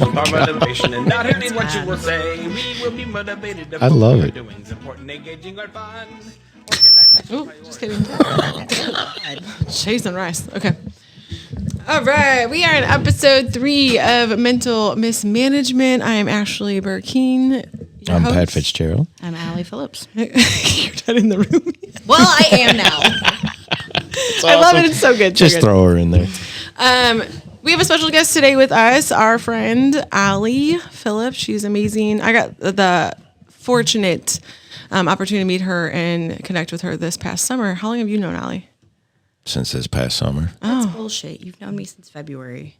our motivation and not only what you will say. We will be motivated. I love it. Doing important, engaging, or fun. Oh, just kidding. Chasing rice. Okay. All right. We are in episode 3 of Mental Mismanagement. I am Ashley Burkeen. I'm Pat Fitzgerald. I'm Allie Phillips. You're not in the room yet. Well, I am now. I love it. It's so good. Just so good. throw her in there. We have a special guest today with us, our friend Allie Phillips. She's amazing. I got the fortunate opportunity to meet her and connect with her this past summer. How long have you known Allie? Since this past summer. That's bullshit. You've known me since February.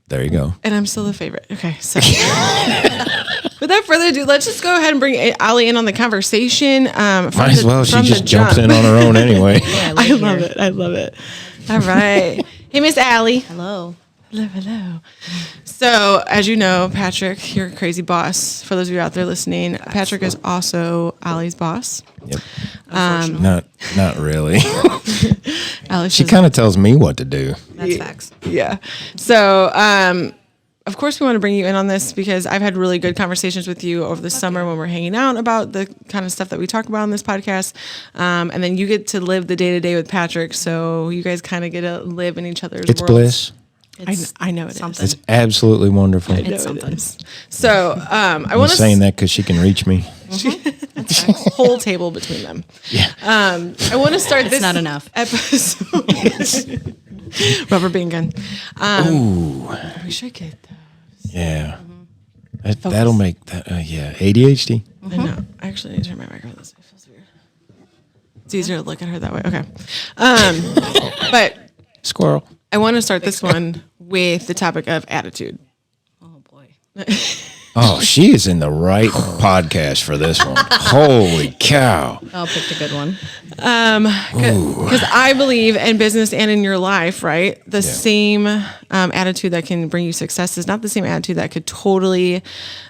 There you go. And I'm still the favorite. Okay, so without further ado, let's just go ahead and bring Allie in on the conversation. Might as well. She just jumps in on her own anyway. Yeah, I love it. I love it. All right. Hey, Miss Allie. Hello. Hello, hello. So, as you know, Patrick, you're a crazy boss. For those of you out there listening, Patrick is also Allie's boss. Yep. Not really. Allie She kind of tells me what to do. That's facts. Yeah. So, of course, we want to bring you in on this because I've had really good conversations with you over the summer when we're hanging out about the kind of stuff that we talk about on this podcast. And then you get to live the day-to-day with Patrick. So you guys kind of get to live in each other's It's worlds. bliss. I know it something. is. It's absolutely wonderful. I know It's something. it is. So I I'm want to saying that because she can reach me. whole table between them. Yeah. I want to start this not enough. episode. Rubber bean gun. Ooh. We should get those. Yeah. That'll make that. Yeah. ADHD. I know. I actually need to turn my microphone this way. It feels weird. It's easier to look at her that way. Okay. But Squirrel. I want to start this one with the topic of attitude. Oh, boy. Oh, she is in the right podcast for this one. Holy cow. I picked a good one. Because I believe in business and in your life, right? The same attitude that can bring you success is not the same attitude that could totally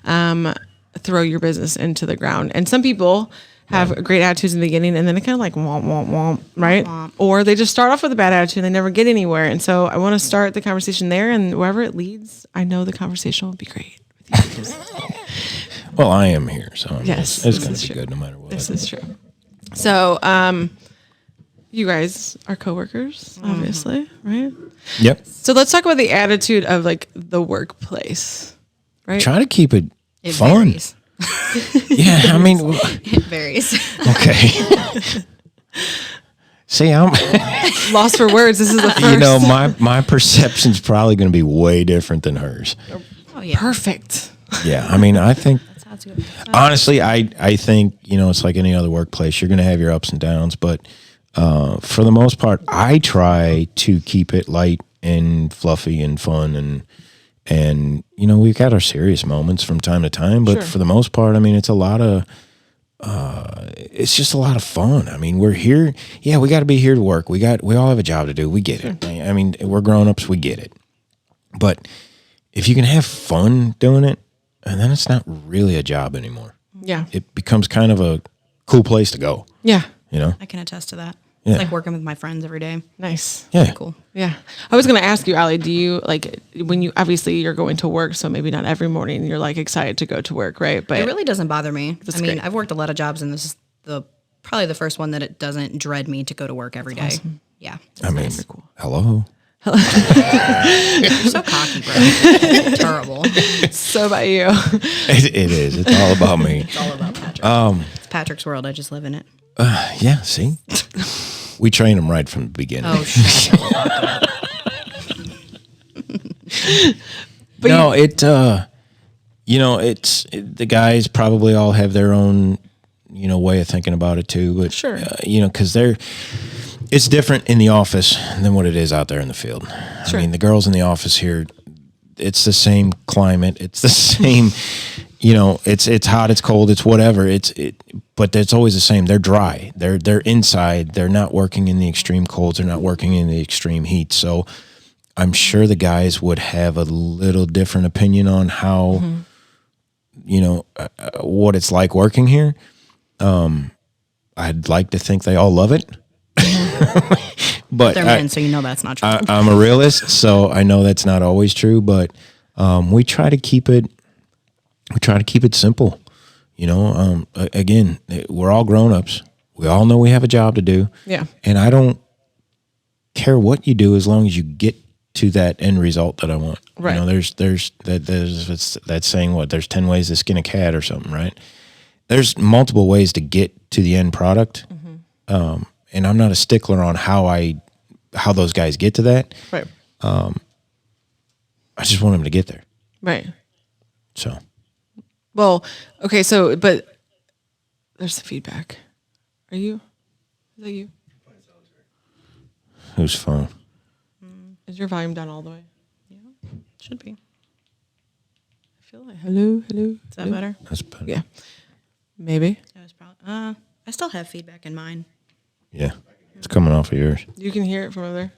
throw your business into the ground. And some people have great attitudes in the beginning and then it kind of like womp, womp, womp, right? Womp. Or they just start off with a bad attitude and they never get anywhere. And so I want to start the conversation there, and wherever it leads, I know the conversation will be great with you. Well, I am here, so Yes, it's this going is to be true. good no matter what. This is true. So, you guys are coworkers, obviously, right? Yep. So let's talk about the attitude of like the workplace, right? Try to keep it It fun. varies. Yeah, I mean, It varies. okay. See, I'm, Lost for words. This is the first. you know, my perception's probably going to be way different than hers. Oh, yeah. Perfect. Yeah, I mean, I think, Sounds good. honestly, I think, you know, it's like any other workplace. You're going to have your ups and downs, but for the most part, I try to keep it light and fluffy and fun and you know, we've got our serious moments from time to time, but Sure. for the most part, I mean, it's a lot of, it's just a lot of fun. I mean, we're here. Yeah, we got to be here to work. We all have a job to do. We get it. I mean, we're grown-ups. We get it. But if you can have fun doing it, and then it's not really a job anymore. Yeah. It becomes kind of a cool place to go, Yeah. you know? I can attest to that. Yeah. It's like working with my friends every day. Nice. Yeah. Cool. Yeah. I was going to ask you, Allie, do you like when you obviously you're going to work, so maybe not every morning you're like excited to go to work, right? But It really doesn't bother me. I mean, great. I've worked a lot of jobs, and this is probably the first one that it doesn't dread me to go to work every day. Awesome. Yeah. I mean, hello. You're so cocky, bro. Terrible. so about you. It is. It's all about me. It's all about Patrick. It's Patrick's world. I just live in it. Yeah, see? We train them right from the beginning. Oh, shut up. But no, you know, the guys probably all have their own, you know, way of thinking about it too. But Sure. You know, because it's different in the office than what it is out there in the field. Sure. I mean, the girls in the office here, it's the same climate. It's the same, you know, it's hot, it's cold, it's whatever. But it's always the same. They're dry. They're inside. They're not working in the extreme colds. They're not working in the extreme heat. So I'm sure the guys would have a little different opinion on how, you know, what it's like working here. I'd like to think they all love it. But They're men, so you know that's not true. I'm a realist, so I know that's not always true. But we try to keep it simple. Again, we're all grown-ups. We all know we have a job to do. Yeah. And I don't care what you do as long as you get to that end result that I want. Right. There's that saying, what, there's 10 ways to skin a cat or something, right? There's multiple ways to get to the end product. Mm-hmm. And I'm not a stickler on how those guys get to that. Right. I just want them to get there. Right. So. Well, okay. So, but there's the feedback. Is that you? Whose phone? Is your volume down all the way? Yeah, should be. I feel like hello. Is that better? That's better. Yeah. Maybe. That was probably. I still have feedback in mine. Yeah. It's coming off of yours. You can hear it from over there.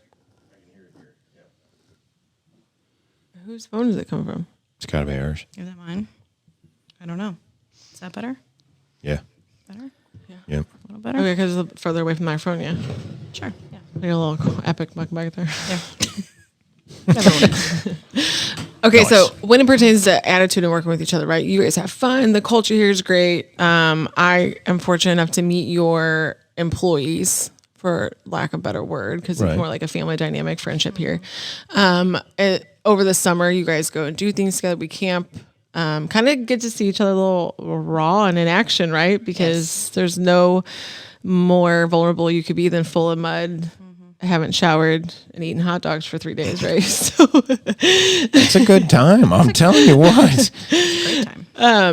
Whose phone is it coming from? It's got to be ours. Is that mine? I don't know. Is that better? Yeah. Better? Yeah. A little better? Okay, because it's further away from my phone, yeah. Sure. Yeah. Like a little epic muck back there. Yeah. Okay, Nice. so when it pertains to attitude and working with each other, right? You guys have fun. The culture here is great. I am fortunate enough to meet your employees, for lack of a better word, because Right. it's more like a family dynamic friendship here. Over the summer, you guys go and do things together. We camp. Kind of get to see each other a little raw and in action, right? Because there's no more vulnerable you could be than full of mud. I haven't showered and eaten hot dogs for 3 days, right? So It's a good time. I'm telling you what. Great time.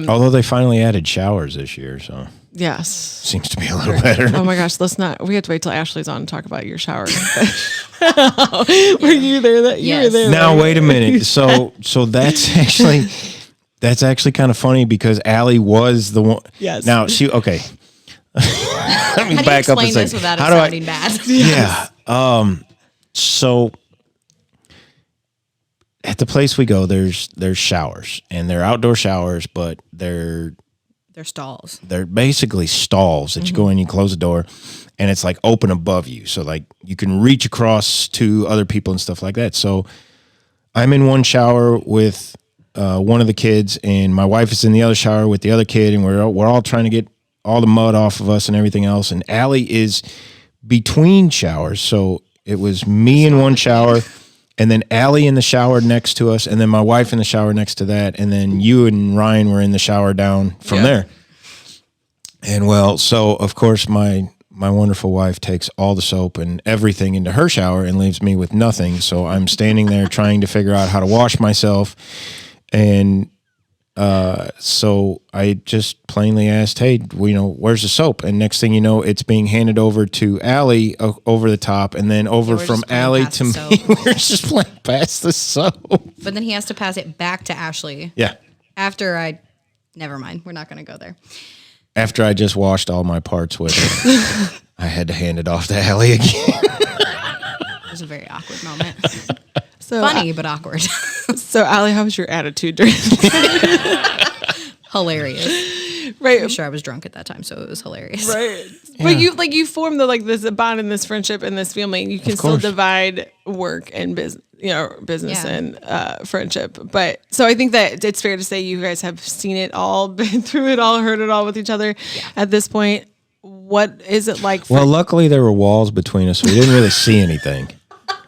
Although they finally added showers this year, so yes. seems to be a little better. Oh my gosh, we have to wait till Ashley's on to talk about your shower. Were you there? You were Yes. there. Now right? wait a minute. So that's actually kind of funny because Allie was the one. Yes. Now okay. Let me How do you back up a explain second. this without it How do sounding bad? Yeah. So at the place we go, there's showers, and they're outdoor showers, but they're stalls. they're basically stalls that you go in, you close the door, and it's like open above you. So like you can reach across to other people and stuff like that. So I'm in one shower with one of the kids, and my wife is in the other shower with the other kid, and we're all trying to get all the mud off of us and everything else. And Allie is between showers. So it was me in one shower, and then Allie in the shower next to us, and then my wife in the shower next to that, and then you and Ryan were in the shower down from there. And well, so of course my wonderful wife takes all the soap and everything into her shower and leaves me with nothing. So I'm standing there trying to figure out how to wash myself. And so I just plainly asked, hey, where's the soap? And next thing you know, it's being handed over to Allie over the top, and then over we're from just playing Allie past to the me. soap. We're just playing past the soap. But then he has to pass it back to Ashley. Yeah. Never mind. We're not going to go there. After I just washed all my parts with it, I had to hand it off to Allie again. It was a very awkward moment. So, Funny, but awkward. So, Allie, how was your attitude during Hilarious. Right. I'm sure I was drunk at that time, so it was hilarious. Right. But you form this bond and this friendship and this family, and you can still course. divide work and business Yeah. and friendship. But so I think that it's fair to say you guys have seen it all, been through it all, heard it all with each other at this point. What is it like for Well, luckily there were walls between us, so we didn't really see anything.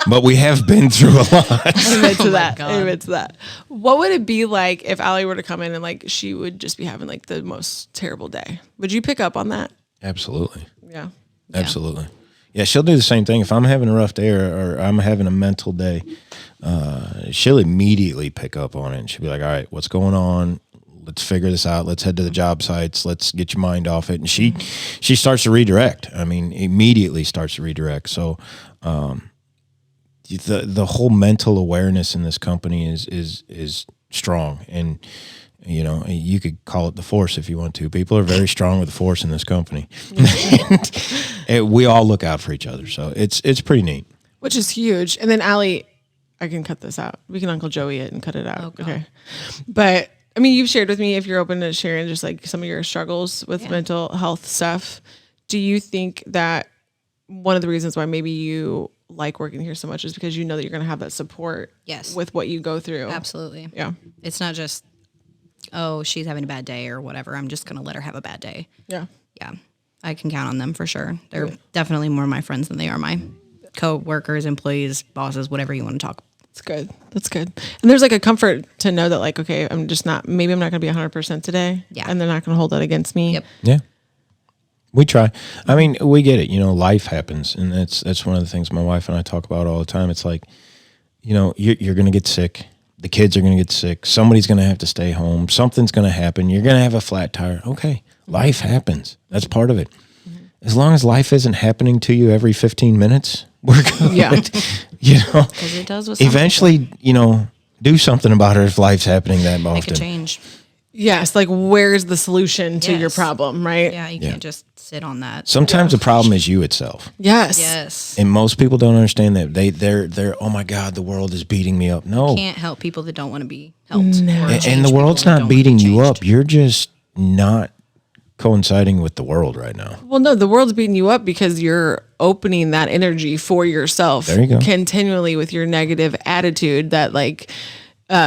But we have been through a lot. Admit to that. God. Admit to that. What would it be like if Allie were to come in and like she would just be having like the most terrible day? Would you pick up on that? Absolutely. Yeah. Absolutely. Yeah, she'll do the same thing. If I'm having a rough day or I'm having a mental day, she'll immediately pick up on it. And she'll be like, all right, what's going on? Let's figure this out. Let's head to the job sites. Let's get your mind off it. And she starts to redirect. I mean, immediately starts to redirect. So the whole mental awareness in this company is strong. And you could call it the force if you want to. People are very strong with the force in this company. And we all look out for each other. So it's pretty neat. Which is huge. And then Allie, I can cut this out. We can Uncle Joey it and cut it out. Okay. But I mean, you've shared with me, if you're open to sharing just like some of your struggles with mental health stuff, do you think that one of the reasons why maybe you like working here so much is because you know that you're going to have that support Yes. with what you go through. Absolutely. Yeah. It's not just, oh, she's having a bad day or whatever. I'm just going to let her have a bad day. Yeah. Yeah. I can count on them for sure. They're definitely more my friends than they are my co-workers, employees, bosses, whatever you want to talk. That's good. That's good. And there's like a comfort to know that like, okay, maybe I'm not going to be 100% today. Yeah. And they're not going to hold that against me. Yep. Yeah. We try. I mean, we get it. You know, life happens. And that's one of the things my wife and I talk about all the time. It's like, you know, you're going to get sick. The kids are going to get sick. Somebody's going to have to stay home. Something's going to happen. You're going to have a flat tire. Okay. Life happens. That's part of it. As long as life isn't happening to you every 15 minutes, we're good. Yeah. You know, Because it does with some eventually, you know, do something about it if life's happening that people. Make a often. change. Yes. Like where's the solution to your Yes. problem, right? Yeah, you can't just sit on that. Sometimes the problem is you itself. Yes. Yes. And most people don't understand that. They're oh my God, the world is beating me up. No. Can't help people that don't want to be helped. No. or And change the world's people that not don't beating wanna be you changed. up. You're just not coinciding with the world right now. Well, no, the world's beating you up because you're opening that energy for yourself There you go. continually with your negative attitude that like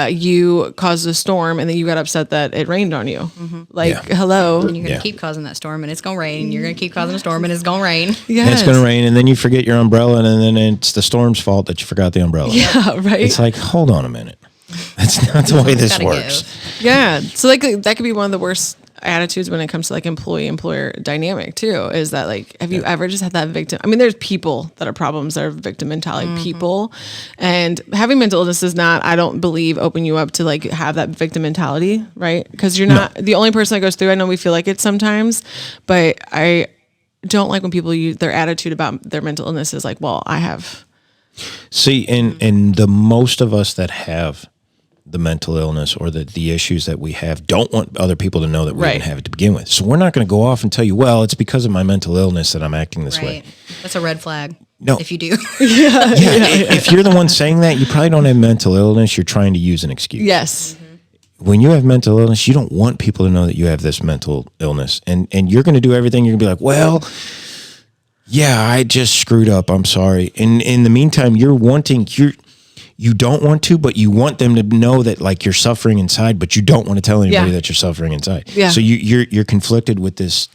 you caused a storm and then you got upset that it rained on you. Like, Yeah. hello. And you're going to Yeah. keep causing that storm and it's going to rain. You're going to keep causing a storm and it's going to rain. Yes. And it's going to rain, and then you forget your umbrella, and then it's the storm's fault that you forgot the umbrella. Yeah, right. It's like, hold on a minute. That's not the way this Gotta works. give. Yeah. So like that could be one of the worst attitudes when it comes to like employee-employer dynamic too, is that like, have you ever just had that victim? I mean, there's people that are problems that are victim mentality people, and having mental illness does not, I don't believe, open you up to like have that victim mentality, right? Because you're not the only person that goes through. I know we feel like it sometimes, but I don't like when people use their attitude about their mental illness is like, well, I have. See, and the most of us that have the mental illness or the issues that we have don't want other people to know that we Right. even have it to begin with. So we're not going to go off and tell you, well, it's because of my mental illness that I'm acting this way. Right. That's a red flag. No. If you do. If you're the one saying that, you probably don't have mental illness. You're trying to use an excuse. Yes. When you have mental illness, you don't want people to know that you have this mental illness. And you're going to do everything. You're going to be like, well, yeah, I just screwed up. I'm sorry. And in the meantime, you don't want to, but you want them to know that like you're suffering inside, but you don't want to tell anybody Yeah. that you're suffering inside. Yeah. So you're conflicted with this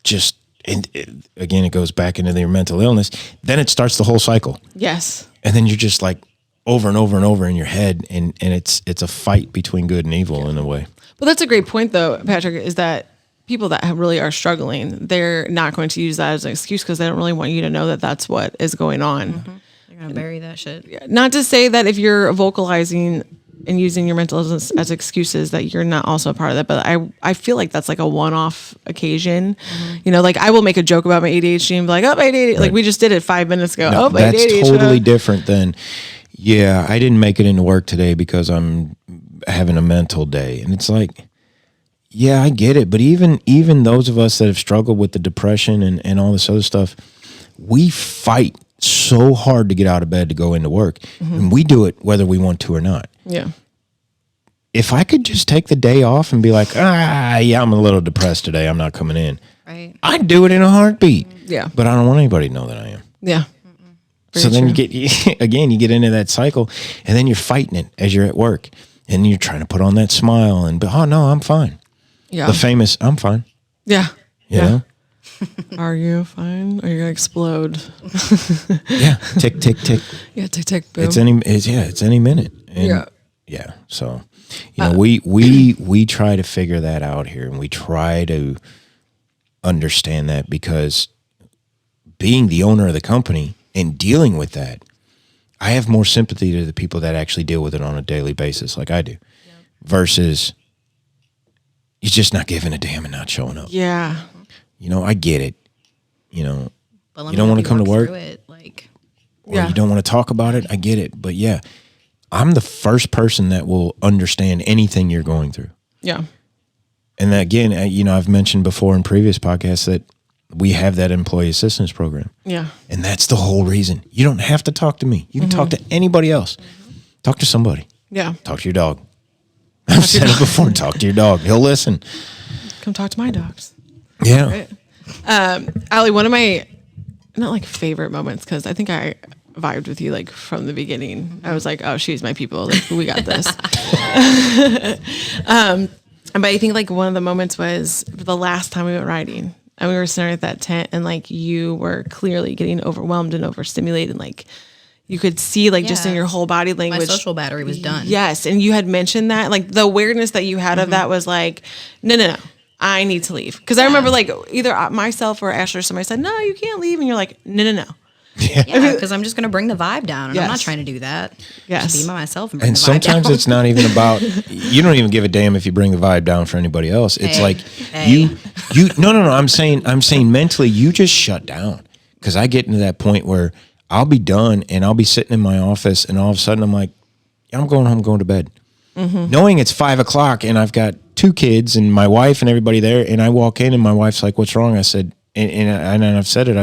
just, and again, it goes back into your mental illness. Then it starts the whole cycle. Yes. And then you're just like over and over and over in your head. And it's a fight between good and evil in a way. Well, that's a great point, though, Patrick, is that people that really are struggling, they're not going to use that as an excuse because they don't really want you to know that that's what is going on. You're going to bury that shit. Not to say that if you're vocalizing and using your mental illness as excuses that you're not also a part of that, but I feel like that's like a one-off occasion. You know, like I will make a joke about my ADHD and be like, oh, my ADHD, like we just did it 5 minutes ago. No, oh, my that's ADHD. totally different than, yeah, I didn't make it into work today because I'm having a mental day. And it's like, yeah, I get it. But even those of us that have struggled with the depression and all this other stuff, we fight so hard to get out of bed to go into work. And we do it whether we want to or not. Yeah. If I could just take the day off and be like, yeah, I'm a little depressed today, I'm not coming in, Right. I'd do it in a heartbeat. Yeah. But I don't want anybody to know that I am. Yeah. So Very then true. you get into that cycle, and then you're fighting it as you're at work, and you're trying to put on that smile and, oh no, I'm fine. Yeah. The famous, I'm fine. Yeah. You Yeah. know? Are you fine? Are you gonna explode? Yeah. Tick, tick, tick. Yeah, tick tick boom. It's any minute. And Yeah. Yeah. So, we try to figure that out here, and we try to understand that, because being the owner of the company and dealing with that, I have more sympathy to the people that actually deal with it on a daily basis like I do, versus you're just not giving a damn and not showing up. Yeah. You know, I get it. You know, But let you me don't help want to come to walk work, through it, like, or Yeah. you don't want to talk about it. I get it. But yeah, I'm the first person that will understand anything you're going through. Yeah. And again, I've mentioned before in previous podcasts that we have that employee assistance program. Yeah. And that's the whole reason. You don't have to talk to me. You can talk to anybody else. Talk to somebody. Yeah. Talk to your dog. I've said it before. Talk to your dog. He'll listen. Come talk to my dogs. Yeah. Allie, one of my not like favorite moments, because I think I vibed with you like from the beginning. I was like, oh, she's my people. Like, we got this. But I think like one of the moments was the last time we went riding and we were sitting at that tent and like you were clearly getting overwhelmed and overstimulated. Like you could see like just in your whole body language. My social battery was done. Yes. And you had mentioned that like the awareness that you had of that was like, no. I need to leave. Cause I remember like either myself or Ashley or somebody said, no, you can't leave. And you're like, no. Yeah, because I'm just going to bring the vibe down, and I'm not Yes. trying to do that. Yes. Just be by myself and bring And the vibe sometimes down. it's not even about, you don't even give a damn if you bring the vibe down for anybody else. It's like you no, I'm saying mentally you just shut down. Cause I get into that point where I'll be done and I'll be sitting in my office and all of a sudden I'm like, yeah, I'm going home, going to bed. Knowing it's 5:00 and I've got 2 kids and my wife and everybody there. And I walk in and my wife's like, what's wrong? I said, and I've said it,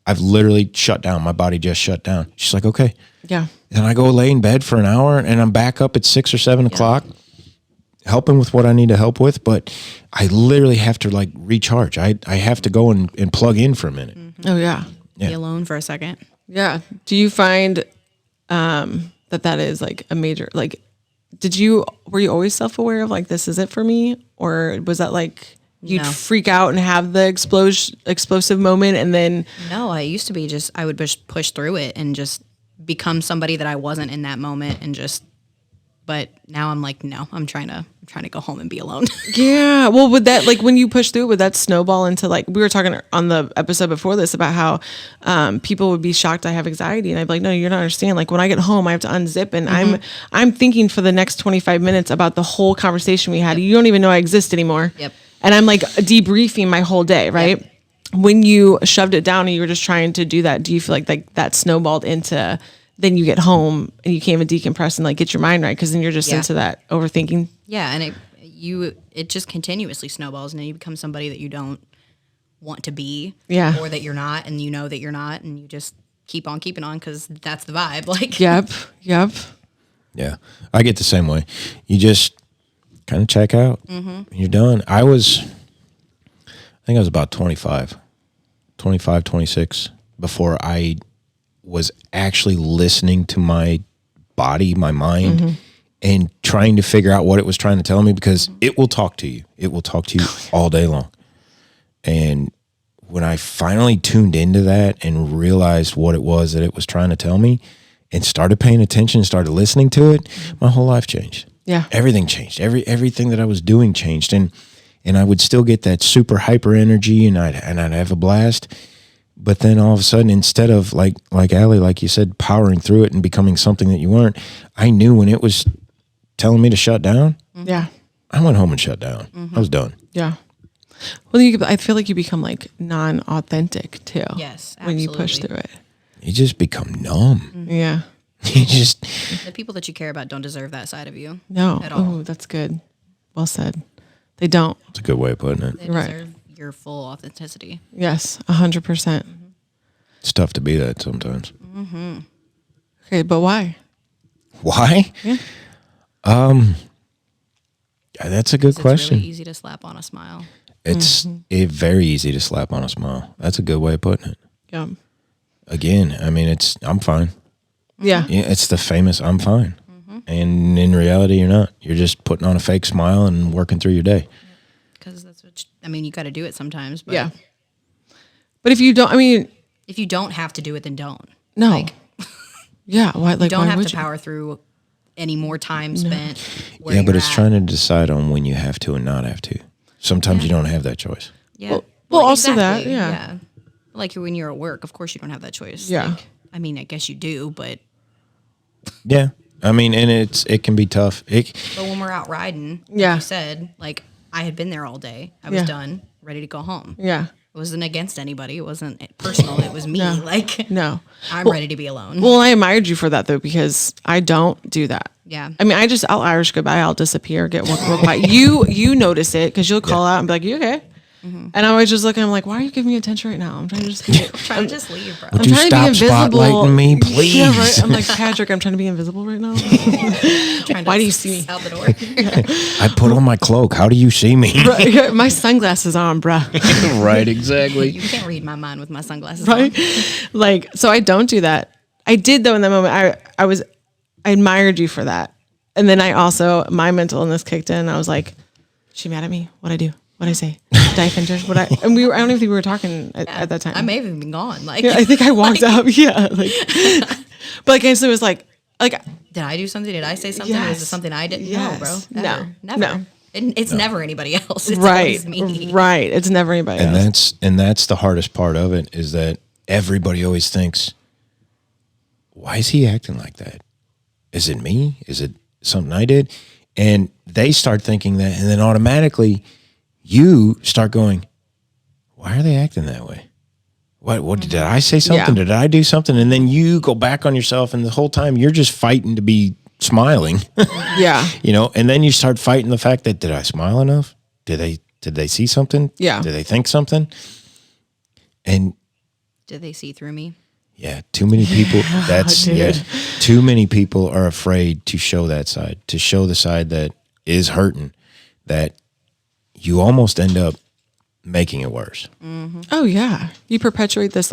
I've literally shut down. My body just shut down. She's like, okay. Yeah. And I go lay in bed for an hour and I'm back up at 6 or 7 o'clock, helping with what I need to help with. But I literally have to like recharge. I have to go and plug in for a minute. Oh yeah. Be alone for a second. Yeah. Do you find that is like a major like were you always self-aware of like this is it for me, or was that like you'd No. freak out and have the explosive moment and then No, I used to be just, I would just push through it and just become somebody that I wasn't in that moment and just, but now I'm like, no, I'm trying to go home and be alone. yeah, well, would that like when you push through, would that snowball into like we were talking on the episode before this about how people would be shocked I have anxiety, and I'd be like, no, you're not understanding. Like when I get home, I have to unzip, and I'm thinking for the next 25 minutes about the whole conversation we had. You don't even know I exist anymore. Yep. And I'm like debriefing my whole day, right? Yep. When you shoved it down and you were just trying to do that, do you feel like that snowballed into? Then you get home and you can't even decompress and like get your mind right because then you're just into that overthinking. Yeah, and it just continuously snowballs, and then you become somebody that you don't want to be, or that you're not, and you know that you're not, and you just keep on keeping on because that's the vibe. Like, Yep. Yeah. I get the same way. You just kind of check out. You're done. I think I was about 25, 26 before I was actually listening to my body, my mind, and trying to figure out what it was trying to tell me, because it will talk to you. It will talk to you all day long. And when I finally tuned into that and realized what it was that it was trying to tell me and started paying attention, started listening to it, my whole life changed. Yeah. Everything changed. Everything that I was doing changed. And I would still get that super hyper energy and I'd have a blast. But then all of a sudden, instead of like Allie, like you said, powering through it and becoming something that you weren't, I knew when it was telling me to shut down. Yeah. I went home and shut down. I was done. Yeah. Well, I feel like you become like non-authentic too. Yes, when you push absolutely. through it. You just become numb. Yeah. You just, The people that you care about don't deserve that side of you. No. At all. Oh, that's good. Well said. They don't. it's a good way of putting it. They Right. deserve your full authenticity. Yes. 100%. It's tough to be that sometimes. Okay. But why? Why? Yeah. That's a good It's question. really easy to slap on a smile. It's very easy to slap on a smile. That's a good way of putting it. Yeah. Again, I mean, I'm fine. Yeah. Yeah, it's the famous I'm fine. And in reality, you're not. You're just putting on a fake smile and working through your day. Because that's what, you got to do it sometimes. But Yeah. But if you don't, if you don't have to do it, then don't. no. Like, yeah. Why? Like, don't why have would to you? power through any more time spent. Where Yeah, but you're it's at. trying to decide on when you have to and not have to. Sometimes you don't have that choice. Yeah. Well, also that, yeah. yeah. Like when you're at work, of course you don't have that choice. Yeah. Like, I guess you do, but Yeah. I mean, and it can be tough. but when we're out riding, like Yeah. you said, like I had been there all day. I was Yeah. done, ready to go home. Yeah. It wasn't against anybody. It wasn't personal. It was me. No. Like No. I'm ready to be alone. Well, I admired you for that though, because I don't do that. Yeah. I'll Irish goodbye. I'll disappear, get real quiet. You notice it because you'll call out and be like, you okay? And I'm always just looking, I'm like, why are you giving me attention right now? I'm trying to just be, Trying to just leave, bro. Would I'm you trying to be stop invisible. spotlighting me, please? Yeah, right. I'm like, Patrick, I'm trying to be invisible right now. Why do you see me? Out the door. I put on my cloak. How do you see me? Right. My sunglasses on, bruh. Right, exactly. You can't read my mind with my sunglasses on. Right? Like, so I don't do that. I did though in that moment. I admired you for that. And then my mental illness kicked in. I was like, she mad at me? What'd I do? What'd I say? Did I offend her? I don't even think we were talking at that time. I may have even been gone. Like, I think I walked out. Yeah. Like, but like, so it was like, did I do something? Did I say something? Yes. Was it something I didn't know, bro? Never. No. It's never anybody else. It's right. always me. Right. It's never anybody else. And that's the hardest part of it, is that everybody always thinks, why is he acting like that? Is it me? Is it something I did? And they start thinking that, and then automatically you start going, why are they acting that way? What did I say something? Yeah. Did I do something? And then you go back on yourself, and the whole time you're just fighting to be smiling. Yeah. And then you start fighting the fact that, did I smile enough? Did they see something? Yeah. Did they think something? And did they see through me? Yeah, too many people. Too many people are afraid to show that side, to show the side that is hurting, that you almost end up making it worse. Mm-hmm. Oh yeah, you perpetuate this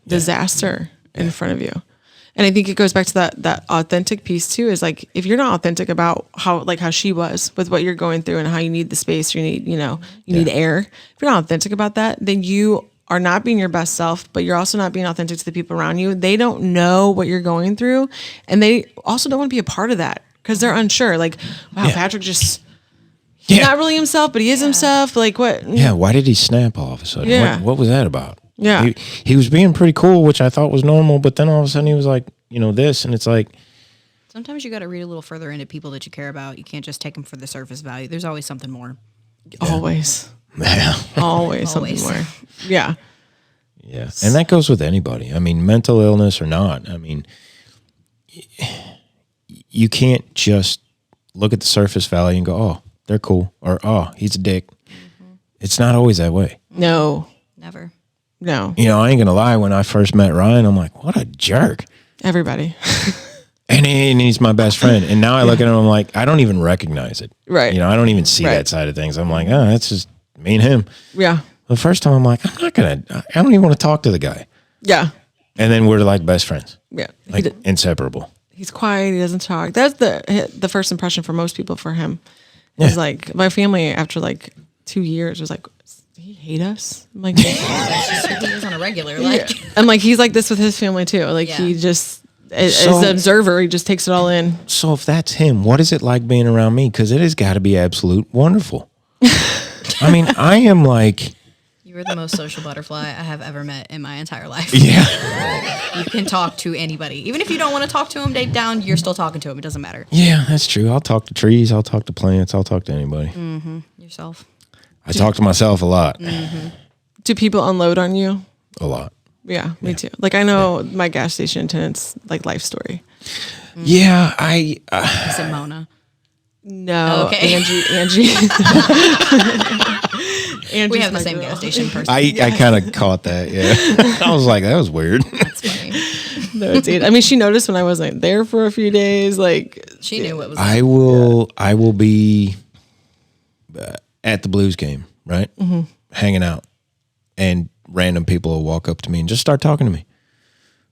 disaster in front of you, and I think it goes back to that authentic piece too. Is like, if you're not authentic about how she was with what you're going through and how you need the space, you need need air. If you're not authentic about that, then you are not being your best self, but you're also not being authentic to the people around you. They don't know what you're going through, and they also don't want to be a part of that because they're unsure. Like, wow, Patrick just, he's not really himself, but he is himself. Like, what? Yeah, why did he snap all of a sudden? Yeah. What was that about? Yeah. He was being pretty cool, which I thought was normal, but then all of a sudden he was like, this, and it's like, sometimes you got to read a little further into people that you care about. You can't just take them for the surface value. There's always something more. Yeah. Always. Yeah. Always something more. Yeah. Yeah. And that goes with anybody. I mean, mental illness or not. I mean, you can't just look at the surface value and go, oh, they're cool, or oh, he's a dick. Mm-hmm. It's not always that way. No. Never. No. I ain't gonna lie, when I first met Ryan, I'm like, what a jerk. Everybody. And he's my best friend. And now I look at him, I'm like, I don't even recognize it. Right. I don't even see that side of things. I'm like, oh, that's just me and him. Yeah. The first time I'm like, I don't even want to talk to the guy. Yeah. And then we're like best friends. Yeah. Like inseparable. He's quiet. He doesn't talk. That's the first impression for most people for him. It's like, my family after 2 years was like, does he hate us? I'm like, that's just who he is on a regular. I'm like, he's like this with his family too. He just, as the observer, he just takes it all in. So if that's him, what is it like being around me? Because it has got to be absolute wonderful. I mean, I am like... You were the most social butterfly I have ever met in my entire life. Yeah. You can talk to anybody. Even if you don't want to talk to them deep down, you're still talking to them. It doesn't matter. Yeah, that's true. I'll talk to trees. I'll talk to plants. I'll talk to anybody. Mm-hmm. Yourself. I talk to myself a lot. Mm-hmm. Do people unload on you? A lot. Yeah, me too. I know my gas station attendant's life story. Mm-hmm. Yeah, Is it Mona? No, okay. Angie. We have the same gas station person. I kind of caught that. Yeah, I was like, that was weird. That's funny. No, it's I mean, she noticed when I wasn't there for a few days. She knew what was. I will be at the Blues game, right? Mm-hmm. Hanging out, and random people will walk up to me and just start talking to me,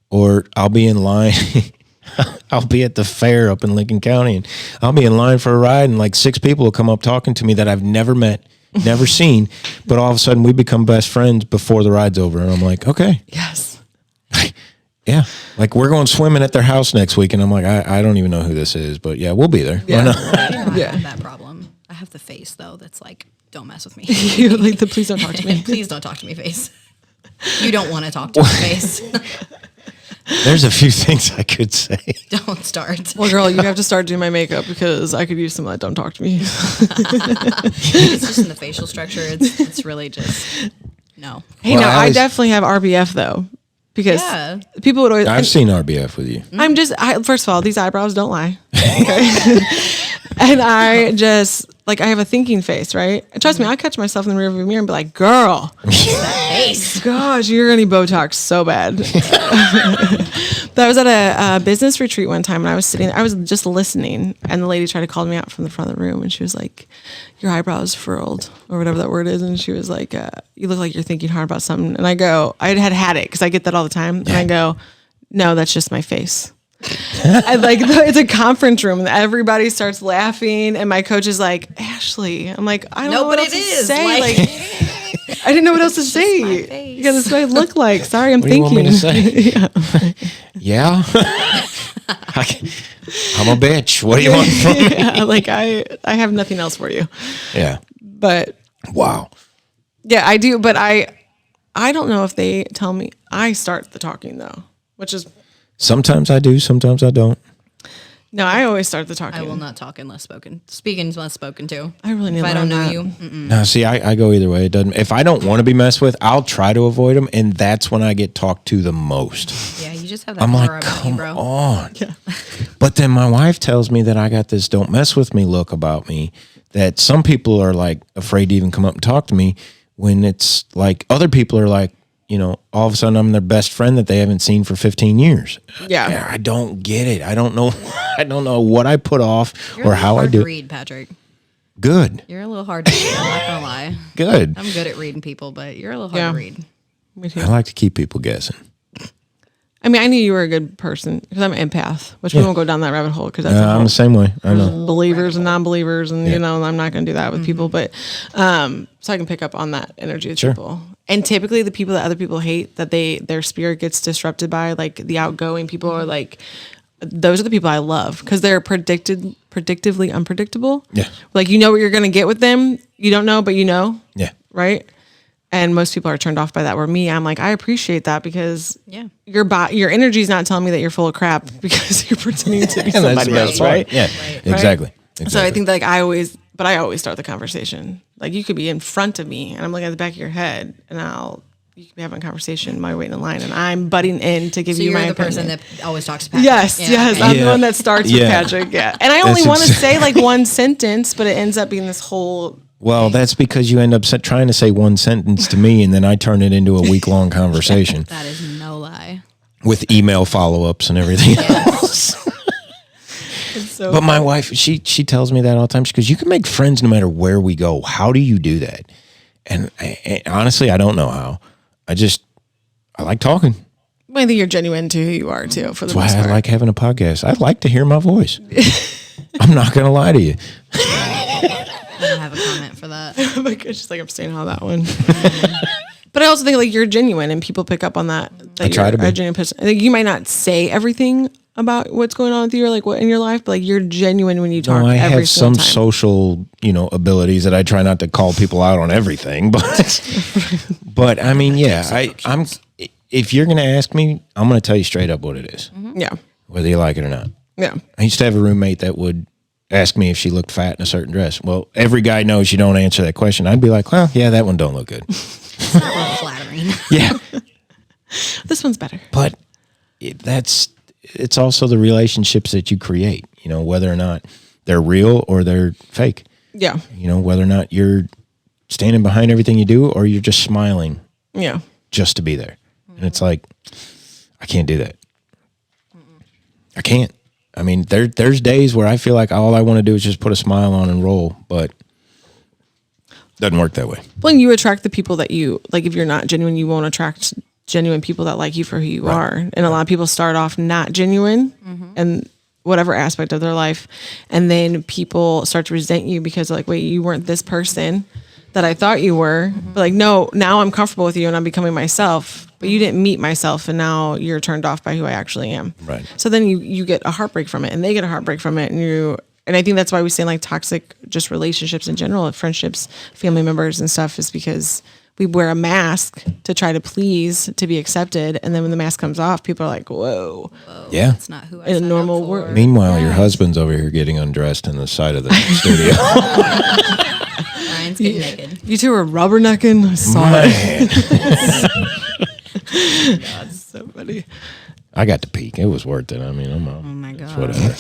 or I'll be in line. I'll be at the fair up in Lincoln County, and I'll be in line for a ride, and 6 people will come up talking to me that I've never met, never seen, but all of a sudden we become best friends before the ride's over, and I'm like, okay. Yes. Yeah. We're going swimming at their house next week, and I'm like, I don't even know who this is, but yeah, we'll be there. Yeah. I have that problem. I have the face, though, that's don't mess with me. You're the please don't talk to me. Please don't talk to me face. You don't want to talk to me face. There's a few things I could say. Don't start. Well, girl, you have to start doing my makeup because I could use some of that. Don't talk to me. It's just in the facial structure. It's really just no. Hey, well, I definitely have RBF though, because people would always. I've seen RBF with you. I'm first of all, these eyebrows don't lie. Okay. And I just I have a thinking face, right? And trust me, I catch myself in the rearview mirror and be like, "Girl, that face. Gosh, you're gonna need Botox so bad." But I was at a business retreat one time, and I was just listening, and the lady tried to call me out from the front of the room, and she was like, "Your eyebrows furled," or whatever that word is, and she was like, "You look like you're thinking hard about something." And I go, I had it because I get that all the time, and I go, no, that's just my face. I like it's a conference room and everybody starts laughing and my coach is like, Ashley. I'm like, I don't know what else to say. Like I didn't know what else to say. Yeah, this is what I look like. Sorry, I'm thinking. What do you want me to say? Yeah. I'm a bitch. What do you want from me? Yeah, like I have nothing else for you. Yeah. But wow. Yeah, I do, but I don't know if they tell me I start the talking though, which is sometimes I do, sometimes I don't. No, I always start the talking. I will not talk unless spoken. Speaking unless spoken to. I really need if to I don't know that. you. No, see, I go either way. It doesn't. If I don't want to be messed with, I'll try to avoid them, and that's when I get talked to the most. Yeah, you just have that I'm aura like, about come you, bro. on. Yeah. But then my wife tells me that I got this "don't mess with me" look about me. That some people are like afraid to even come up and talk to me. When it's like other people are like, all of a sudden I'm their best friend that they haven't seen for 15 years. Yeah. I don't get it. I don't know. I don't know what I put off You're or how I do. To read, Patrick. Good. You're a little hard to read. I'm not gonna lie. Good. I'm good at reading people, but you're a little hard to read. Me too. I like to keep people guessing. I mean, I knew you were a good person because I'm an empath, which we won't go down that rabbit hole because that's I'm the same way. I know. Believers and non-believers, and I'm not going to do that with people. But so I can pick up on that energy of people. And typically, the people that other people hate, that their spirit gets disrupted by, like the outgoing people, are like those are the people I love because they're predictively unpredictable. Yeah, like what you're going to get with them. You don't know, but you know. Yeah, right. And most people are turned off by that. Where me, I'm like, I appreciate that because your energy is not telling me that you're full of crap because you're pretending to be somebody else, right? Yeah, right. Exactly. So I think that I always start the conversation. Like you could be in front of me and I'm looking at the back of your head and you could be having a conversation while you're waiting in line and I'm butting in to give you my opinion. So you're the person that always talks to Patrick. Yes. I'm the one that starts with Patrick. Yeah. And I only want to say like one sentence, but it ends up being this whole. Well, that's because you end up trying to say one sentence to me, and then I turn it into a week-long conversation. That is no lie. With email follow-ups and everything else. So but my wife, she tells me that all the time. She goes, "You can make friends no matter where we go. How do you do that?" And honestly, I don't know how. I like talking. I think you're genuine to who you are too. For the most part. That's why I like having a podcast. I like to hear my voice. I'm not going to lie to you. I don't have a comment for that. Oh my gosh, just like I'm staying on that one. But I also think like you're genuine and people pick up on that. I try to be. A genuine person. I think you might not say everything about what's going on with you or like what in your life, but like you're genuine when you talk. I every have some time. Social, abilities that I try not to call people out on everything, but I mean, I'm. If you're going to ask me, I'm going to tell you straight up what it is. Mm-hmm. Yeah. Whether you like it or not. Yeah. I used to have a roommate that would ask me if she looked fat in a certain dress. Well, every guy knows you don't answer that question. I'd be like, well, yeah, that one don't look good. It's not real flattering. Yeah. This one's better. But it's also the relationships that you create, whether or not they're real or they're fake. Yeah. Whether or not you're standing behind everything you do or you're just smiling. Yeah. Just to be there. And it's like, I can't do that. I can't. I mean, there's days where I feel like all I want to do is just put a smile on and roll, but it doesn't work that way. Well, you attract the people that you like. If you're not genuine, you won't attract genuine people that like you for who you are. And a lot of people start off not genuine and whatever aspect of their life, and then people start to resent you because like, wait, you weren't this person that I thought you were. But like, no, now I'm comfortable with you and I'm becoming myself. But you didn't meet myself, and now you're turned off by who I actually am. Right. So then you get a heartbreak from it, and they get a heartbreak from it, and I think that's why we say like toxic just relationships in general, friendships, family members and stuff, is because we wear a mask to try to please, to be accepted, and then when the mask comes off, people are like, "Whoa, yeah, that's not who I in a signed normal up for." world." Meanwhile, your husband's over here getting undressed in the side of the studio. Ryan's getting naked. You two are rubbernecking. I saw it. God, so funny. I got to peek. It was worth it. I mean, I'm out. Oh my god. Whatever.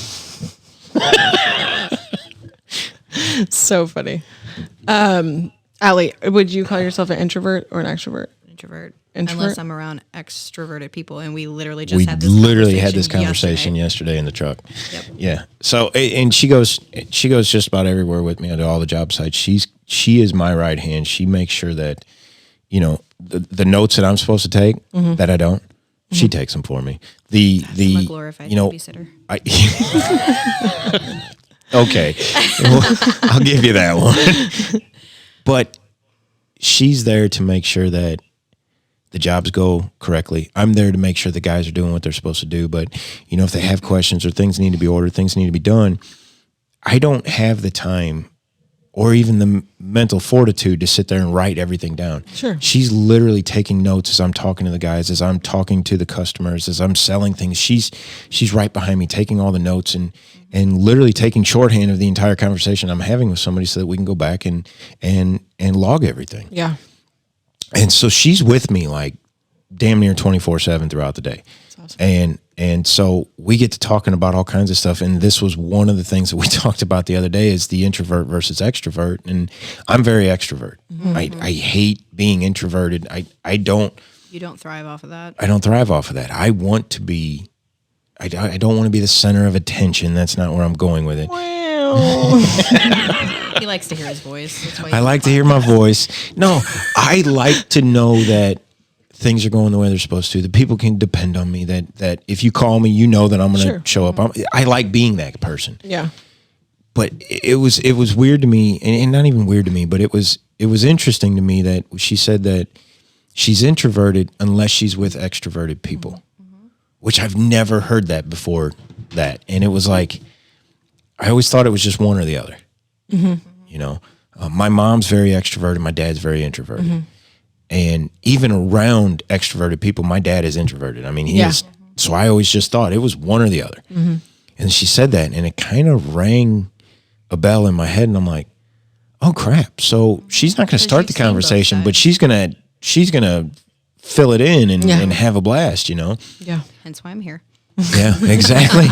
So funny. Allie, would you call yourself an introvert or an extrovert? Introvert. Introvert? Unless I'm around extroverted people, and we literally just had this conversation yesterday in the truck. Yep. Yeah. So, and she goes just about everywhere with me. I do all the job sites. She is my right hand. She makes sure that, the notes that I'm supposed to take that I don't, She takes them for me. I'm a glorified babysitter. Okay, well, I'll give you that one. But she's there to make sure that the jobs go correctly. I'm there to make sure the guys are doing what they're supposed to do. But, if they have questions or things need to be ordered, things need to be done, I don't have the time or even the mental fortitude to sit there and write everything down. Sure. She's literally taking notes as I'm talking to the guys, as I'm talking to the customers, as I'm selling things. She's right behind me taking all the notes and literally taking shorthand of the entire conversation I'm having with somebody so that we can go back and log everything. Yeah. And so she's with me like damn near 24/7 throughout the day. That's awesome. And so we get to talking about all kinds of stuff. And this was one of the things that we talked about the other day is the introvert versus extrovert. And I'm very extrovert. Mm-hmm. I hate being introverted. I don't. You don't thrive off of that? I don't thrive off of that. I want to be, I don't want to be the center of attention. That's not where I'm going with it. Wow. He likes to hear his voice. That's why I like to hear my voice. No, I like to know that things are going the way they're supposed to. That people can depend on me. That if you call me, that I'm going to show up. I like being that person. Yeah. But it was weird to me, and not even weird to me, but it was interesting to me that she said that she's introverted unless she's with extroverted people, which I've never heard that before. And it was like I always thought it was just one or the other. My mom's very extroverted, my dad's very introverted. And even around extroverted people, my dad is introverted. I mean, he is. So I always just thought it was one or the other. And she said that, and it kind of rang a bell in my head, and I'm like, oh crap. So she's not going to start the conversation, but she's going to fill it in and have a blast, Yeah. Hence why I'm here. Yeah, exactly.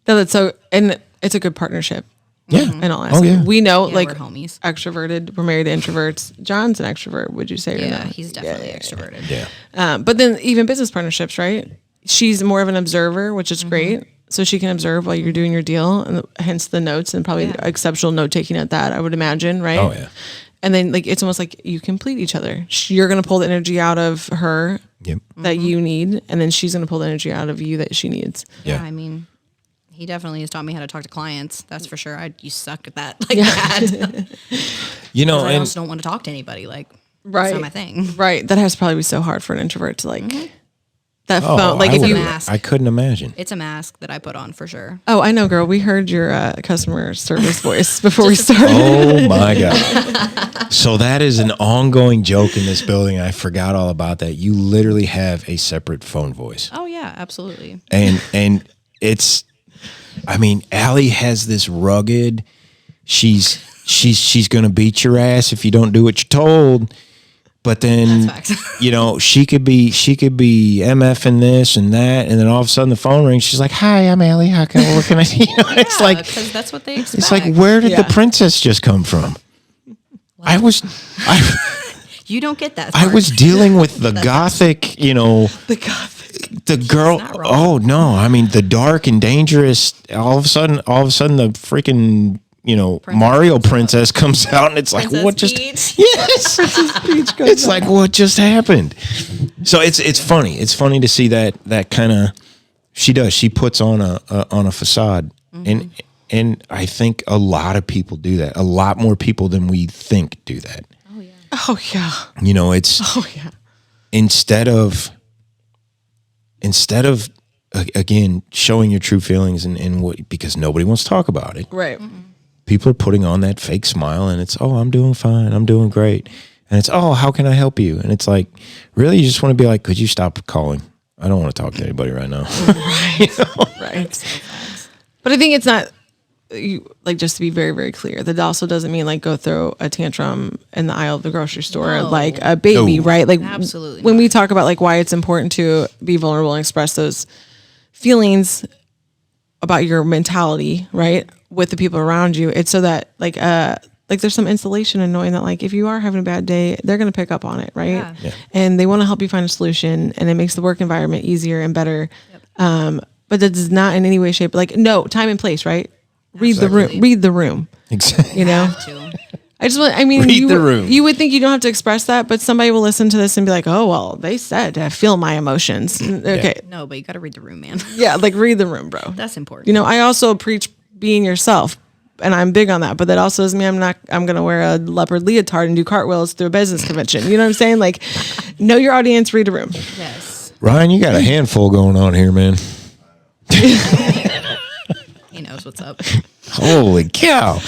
No, that's so, and it's a good partnership. Yeah. In all honesty. We know, we're homies. Extroverted, we're married to introverts. John's an extrovert, would you say? Yeah, or not? he's definitely extroverted. Yeah. But then even business partnerships, right? She's more of an observer, which is great. So she can observe while you're doing your deal, and hence the notes and probably exceptional note taking at that, I would imagine, right? Oh, yeah. And then it's almost like you complete each other. You're going to pull the energy out of her that you need, and then she's going to pull the energy out of you that she needs. Yeah, I mean, he definitely has taught me how to talk to clients. That's for sure. You suck at that bad. I also don't want to talk to anybody. That's not my thing. Right. That has to probably be so hard for an introvert to that Oh, phone. I couldn't imagine. It's a mask that I put on for sure. Oh, I know, girl. We heard your customer service voice before we started. Oh my God. So that is an ongoing joke in this building. I forgot all about that. You literally have a separate phone voice. Oh yeah, absolutely. And it's, Allie has this rugged, she's going to beat your ass if you don't do what you're told. But then, she could be MFing this and that, and then all of a sudden the phone rings. She's like, "Hi, I'm Allie. What can I?" It's like because that's what they expect. It's like, where did the princess just come from? You don't get that. I was dealing with the gothic, the girl. Oh no, the dark and dangerous. All of a sudden, the freaking. Mario Princess comes out, and it's like, Princess what just? Peach. Yes, Princess Peach comes it's out. Like, what just happened? So it's funny. It's funny to see that kind of. She does. She puts on a facade, and I think a lot of people do that. A lot more people than we think do that. Oh yeah. Oh yeah. It's. Oh yeah. Instead of again showing your true feelings and what, because nobody wants to talk about it. Right. People are putting on that fake smile, and it's, oh, I'm doing fine, I'm doing great. And it's, oh, how can I help you? And it's like, really, you just want to be like, could you stop calling? I don't want to talk to anybody right now. Right. Right. But I think it's not, just to be very, very clear, that also doesn't mean go throw a tantrum in the aisle of the grocery store like a baby, right? Absolutely when we talk about why it's important to be vulnerable and express those feelings about your mentality, right, with the people around you, it's so that there's some insulation in knowing that if you are having a bad day, they're going to pick up on it, right? Yeah. And they want to help you find a solution, and it makes the work environment easier and better. Yep. But that does not in any way, shape, no, time and place, right? Read the room. Exactly. Read the room. You would think you don't have to express that, but somebody will listen to this and be like, oh, well, they said to feel my emotions. Okay. No, but you got to read the room, man. Yeah. Like read the room, bro. That's important. You know, I also preach being yourself and I'm big on that, but that also doesn't mean I'm going to wear a leopard leotard and do cartwheels through a business convention. You know what I'm saying? Like know your audience, read a room. Yes. Ryan, you got a handful going on here, man. He knows what's up. Holy cow.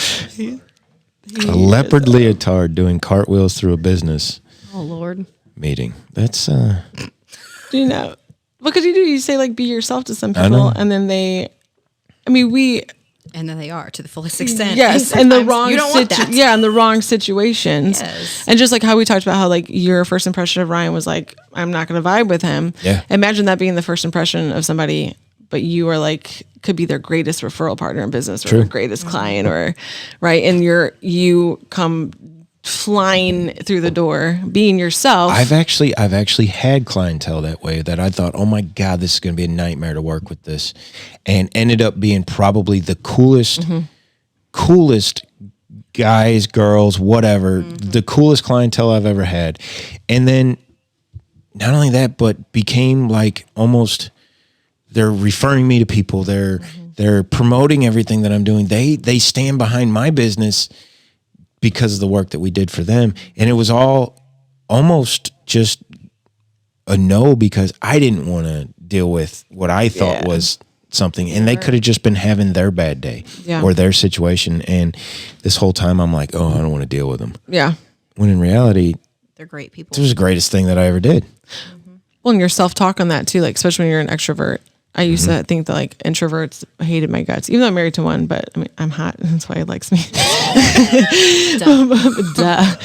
A leopard leotard doing cartwheels through a business Oh, Lord. meeting. That's Do you know? Because you say like be yourself to some people and then And then they are to the fullest extent. yes, and the wrong you don't want that. in the wrong situations. Yes. And just like how we talked about how like your first impression of Ryan was like, I'm not going to vibe with him. Yeah. Imagine that being the first impression of somebody, but you are like could be their greatest referral partner in business or their greatest client or right, and you come flying through the door being yourself. I've actually had clientele that way that I thought, oh my God, this is going to be a nightmare to work with this, and ended up being probably the coolest guys, girls, whatever, the coolest clientele I've ever had. And then not only that, but became like almost they're referring me to people. They're promoting everything that I'm doing. They stand behind my business because of the work that we did for them. And it was all almost just a no because I didn't want to deal with what I thought was something. And they could have just been having their bad day or their situation. And this whole time I'm like, oh, I don't want to deal with them. Yeah. When in reality, They're great people. this was the greatest thing that I ever did. Well, and your self-talk on that too, like especially when you're an extrovert. I used to think that like introverts hated my guts, even though I'm married to one, but I mean, I'm hot. That's why he likes me. Duh.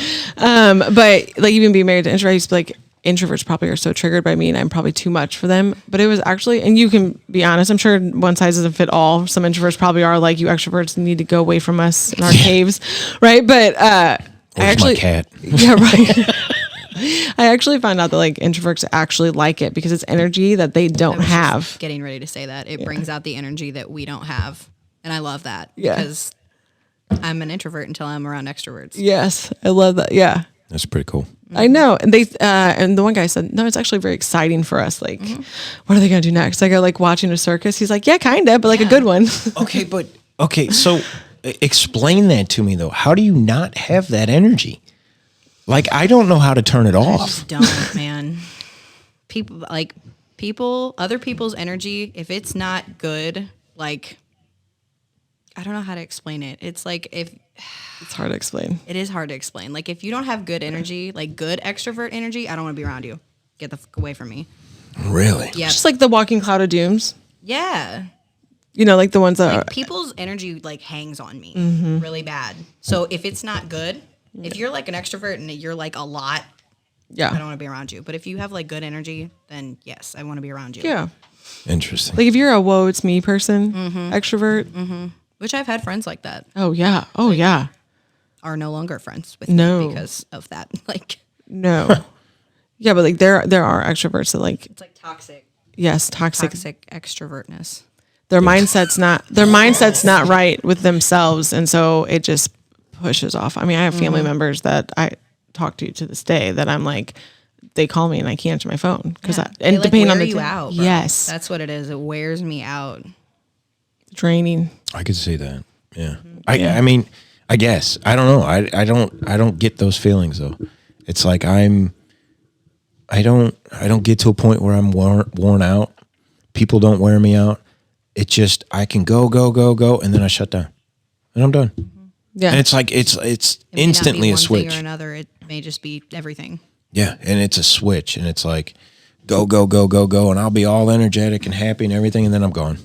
But like even being married to introvert, I used to be like, introverts probably are so triggered by me and I'm probably too much for them. But it was actually, and you can be honest, I'm sure one size doesn't fit all. Some introverts probably are like, you extroverts need to go away from us in our caves. Right. But, Where's my cat? Yeah, right. I actually found out that like introverts actually like it because it's energy that they don't have. Getting ready to say that. It brings out the energy that we don't have. And I love that Yes. because I'm an introvert until I'm around extroverts. Yes. I love that. Yeah. That's pretty cool. I know. And they, and the one guy said, no, it's actually very exciting for us. Like, what are they going to do next? I go like watching a circus. He's like, yeah, kind of, but like a good one. Okay. So explain that to me though. How do you not have that energy? Like, I don't know how to turn it off. I just don't, man. Other people's energy, if it's not good, like, I don't know how to explain it. It's like It's hard to explain. It is hard to explain. Like, if you don't have good energy, like good extrovert energy, I don't want to be around you. Get the fuck away from me. Really? Yeah. Just like the walking cloud of dooms. Yeah. You know, like the ones that Like are, people's energy like hangs on me really bad. So if it's not good, if you're like an extrovert and you're like a lot, I don't want to be around you. But if you have like good energy, then yes, I want to be around you. Yeah. Interesting. Like if you're a whoa, it's me person, extrovert. Which I've had friends like that Oh yeah. Oh yeah. are no longer friends with No. me because of that. Like No. Yeah, but like there are extroverts that like, it's like toxic toxic. extrovertness. Their mindset's not right with themselves, and so it just pushes off. I mean, I have family members that I talk to this day that I'm like, they call me and I can't answer my phone because They, like, depending on wear the you day- out. Bro. Yes, That's what it is. It wears me out. draining. I could see that. Yeah. I mean, I guess. I don't know. I don't get those feelings though. It's like I don't get to a point where I'm worn out. People don't wear me out. It just, I can go, and then I shut down. And I'm done. Yeah, And it's like, it's It may instantly not a be one switch. thing or another. It may just be everything. Yeah. And it's a switch. And it's like, go. And I'll be all energetic and happy and everything. And then I'm gone.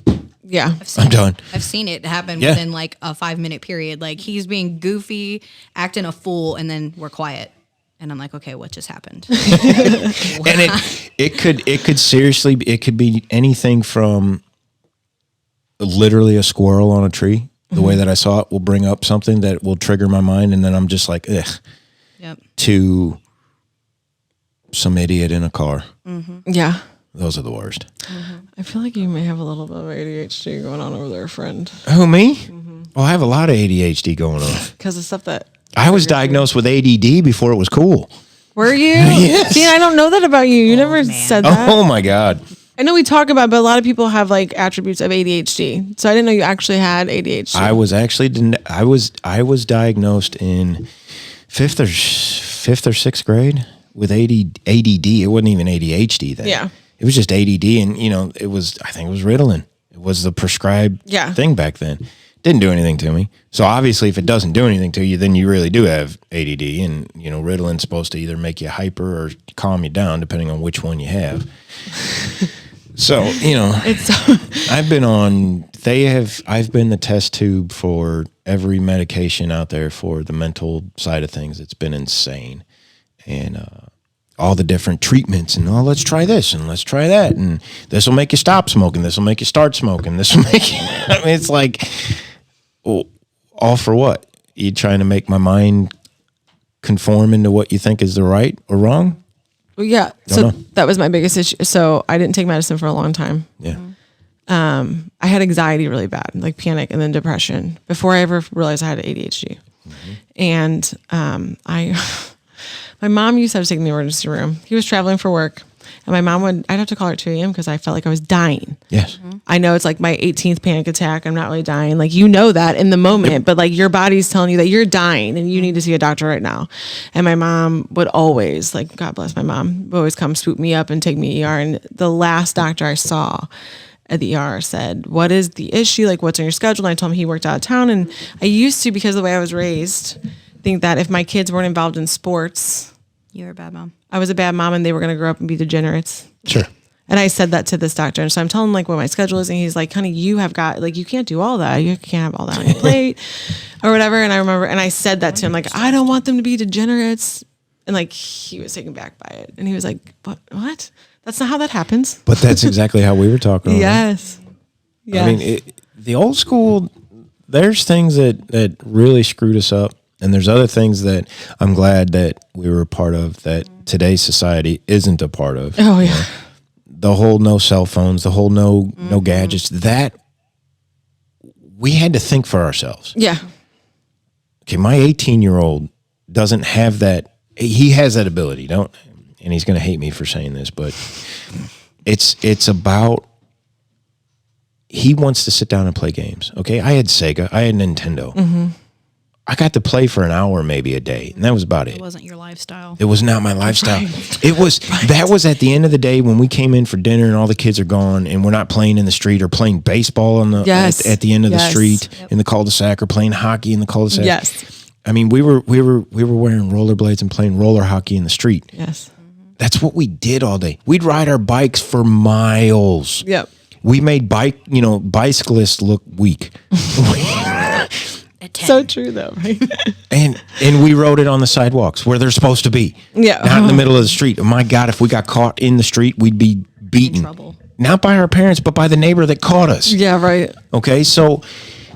yeah. I'm done. I've seen it happen Yeah. within like a 5-minute period. Like he's being goofy, acting a fool, and then we're quiet. And I'm like, okay, what just happened? And it could seriously, it could be anything from literally a squirrel on a tree. The way that I saw it will bring up something that will trigger my mind. And then I'm just like, ugh, Yep. to some idiot in a car. Yeah. Those are the worst. I feel like you may have a little bit of ADHD going on over there, friend. Who, me? Well, I have a lot of ADHD going on. Because the stuff that I was diagnosed with ADD before it was cool. Were you? Yes. See, I don't know that about you. You never said that. Oh my God. I know we talk about it, but a lot of people have like attributes of ADHD. So I didn't know you actually had ADHD. I was diagnosed in fifth or sixth grade with ADD. It wasn't even ADHD then. Yeah. It was just ADD, and I think it was Ritalin. It was the prescribed thing back then. Didn't do anything to me. So obviously, if it doesn't do anything to you, then you really do have ADD. And Ritalin's supposed to either make you hyper or calm you down, depending on which one you have. So I've been the test tube for every medication out there for the mental side of things. It's been insane, and all the different treatments, and let's try this and let's try that, and this will make you stop smoking. This will make you start smoking. This will make you. I mean, it's like, all for what? You trying to make my mind conform into what you think is the right or wrong? Well, yeah. So that was my biggest issue. So I didn't take medicine for a long time. Yeah. I had anxiety really bad, like panic and then depression before I ever realized I had ADHD. Mm-hmm. And my mom used to have to take me in the emergency room. He was traveling for work, and my mom I'd have to call her at 2 a.m. because I felt like I was dying. Yes. Mm-hmm. I know it's like my 18th panic attack. I'm not really dying. Like, that in the moment, but like your body's telling you that you're dying and you need to see a doctor right now. And my mom would always, like, God bless my mom, would always come swoop me up and take me ER. And the last doctor I saw at the ER said, "What is the issue? Like, what's on your schedule?" And I told him he worked out of town. And I used to, because of the way I was raised, think that if my kids weren't involved in sports, you were a bad mom. I was a bad mom and they were going to grow up and be degenerates. Sure. And I said that to this doctor. And so I'm telling him like what my schedule is. And he's like, "Honey, you have got, like, you can't do all that. You can't have all that on your plate or whatever." And I remember, and I said that to him, like, "I don't want them to be degenerates." And like, he was taken back by it. And he was like, what? That's not how that happens. But that's exactly how we were talking. Yes. Yes. I mean, the old school, there's things that really screwed us up. And there's other things that I'm glad that we were a part of that today's society isn't a part of. Oh, yeah. The whole no cell phones, the whole no gadgets, that we had to think for ourselves. Yeah. Okay, my 18-year-old doesn't have that. He has that ability, and he's going to hate me for saying this, but it's about, he wants to sit down and play games. Okay, I had Sega, I had Nintendo. Mm-hmm. I got to play for an hour maybe a day, and that was about it. It wasn't your lifestyle. It was not my lifestyle. Right. It was that was at the end of the day when we came in for dinner and all the kids are gone and we're not playing in the street or playing baseball on the at the end of the street in the cul-de-sac or playing hockey in the cul-de-sac. Yes. I mean, we were wearing rollerblades and playing roller hockey in the street. Yes. That's what we did all day. We'd ride our bikes for miles. Yep. We made bicyclists look weak. So true though, right? and we rode it on the sidewalks where they're supposed to be. Yeah. Not in the middle of the street. Oh my God, if we got caught in the street, we'd be beaten. In trouble. Not by our parents, but by the neighbor that caught us. Yeah, right. Okay, so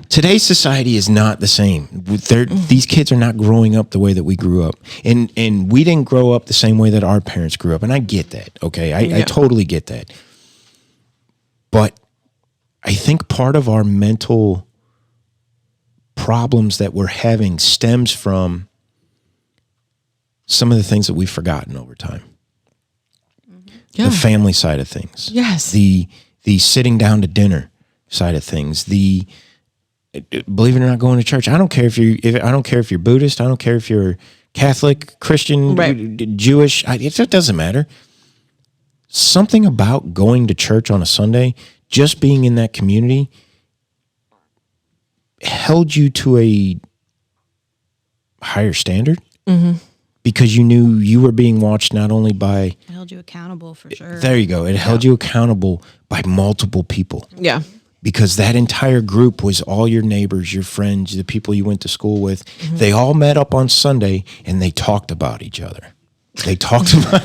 today's society is not the same. These kids are not growing up the way that we grew up. And we didn't grow up the same way that our parents grew up. And I get that, okay? I totally get that. But I think part of our mental problems that we're having stems from some of the things that we've forgotten over time. Yeah. The family side of things. Yes. The sitting down to dinner side of things. The believe it or not, going to church. I don't care if you're Buddhist. I don't care if you're Catholic, Christian, right. Jewish. It doesn't matter. Something about going to church on a Sunday, just being in that community, held you to a higher standard because you knew you were being watched not only by... It held you accountable for sure. There you go. It held you accountable by multiple people. Yeah. Because that entire group was all your neighbors, your friends, the people you went to school with. Mm-hmm. They all met up on Sunday and they talked about each other. They talked about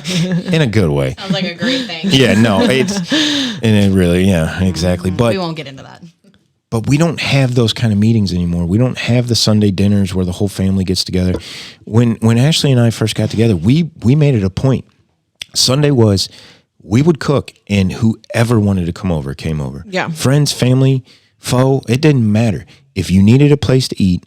in a good way. Sounds like a great thing. Yeah, no, exactly. But we won't get into that. But we don't have those kind of meetings anymore. We don't have the Sunday dinners where the whole family gets together. When Ashley and I first got together, we made it a point. Sunday was we would cook, and whoever wanted to come over came over. Yeah. Friends, family, foe, it didn't matter. If you needed a place to eat,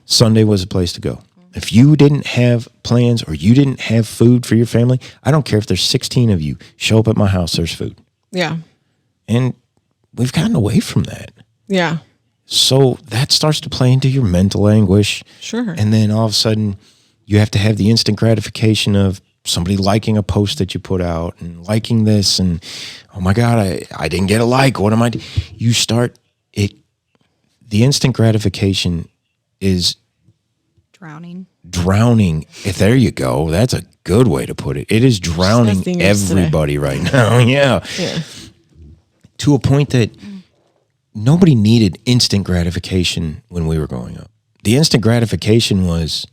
Sunday was a place to go. If you didn't have plans or you didn't have food for your family, I don't care if there's 16 of you, show up at my house, there's food. Yeah. And we've gotten away from that. Yeah. So that starts to play into your mental anguish. Sure. And then all of a sudden you have to have the instant gratification of somebody liking a post that you put out and liking this. And, oh my God, I didn't get a like. What am I doing? You start it. The instant gratification is drowning. If there you go. That's a good way to put it. It is drowning everybody right now. Yeah. To a point that nobody needed instant gratification when we were growing up. The instant gratification was,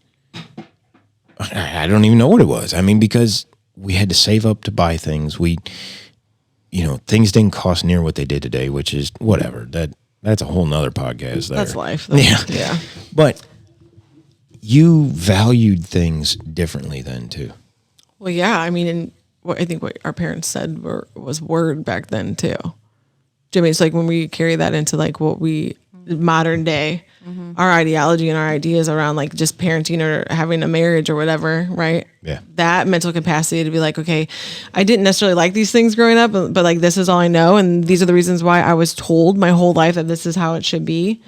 I don't even know what it was. I mean, because we had to save up to buy things. Things didn't cost near what they did today, which is whatever. That's a whole nother podcast there. That's life. Yeah. But you valued things differently then too. Well, yeah. I mean, and I think what our parents said was word back then too. Jimmy, it's like when we carry that into like what we modern day, our ideology and our ideas around like just parenting or having a marriage or whatever, right? Yeah. That mental capacity to be like, okay, I didn't necessarily like these things growing up, but like this is all I know, and these are the reasons why I was told my whole life that this is how it should be.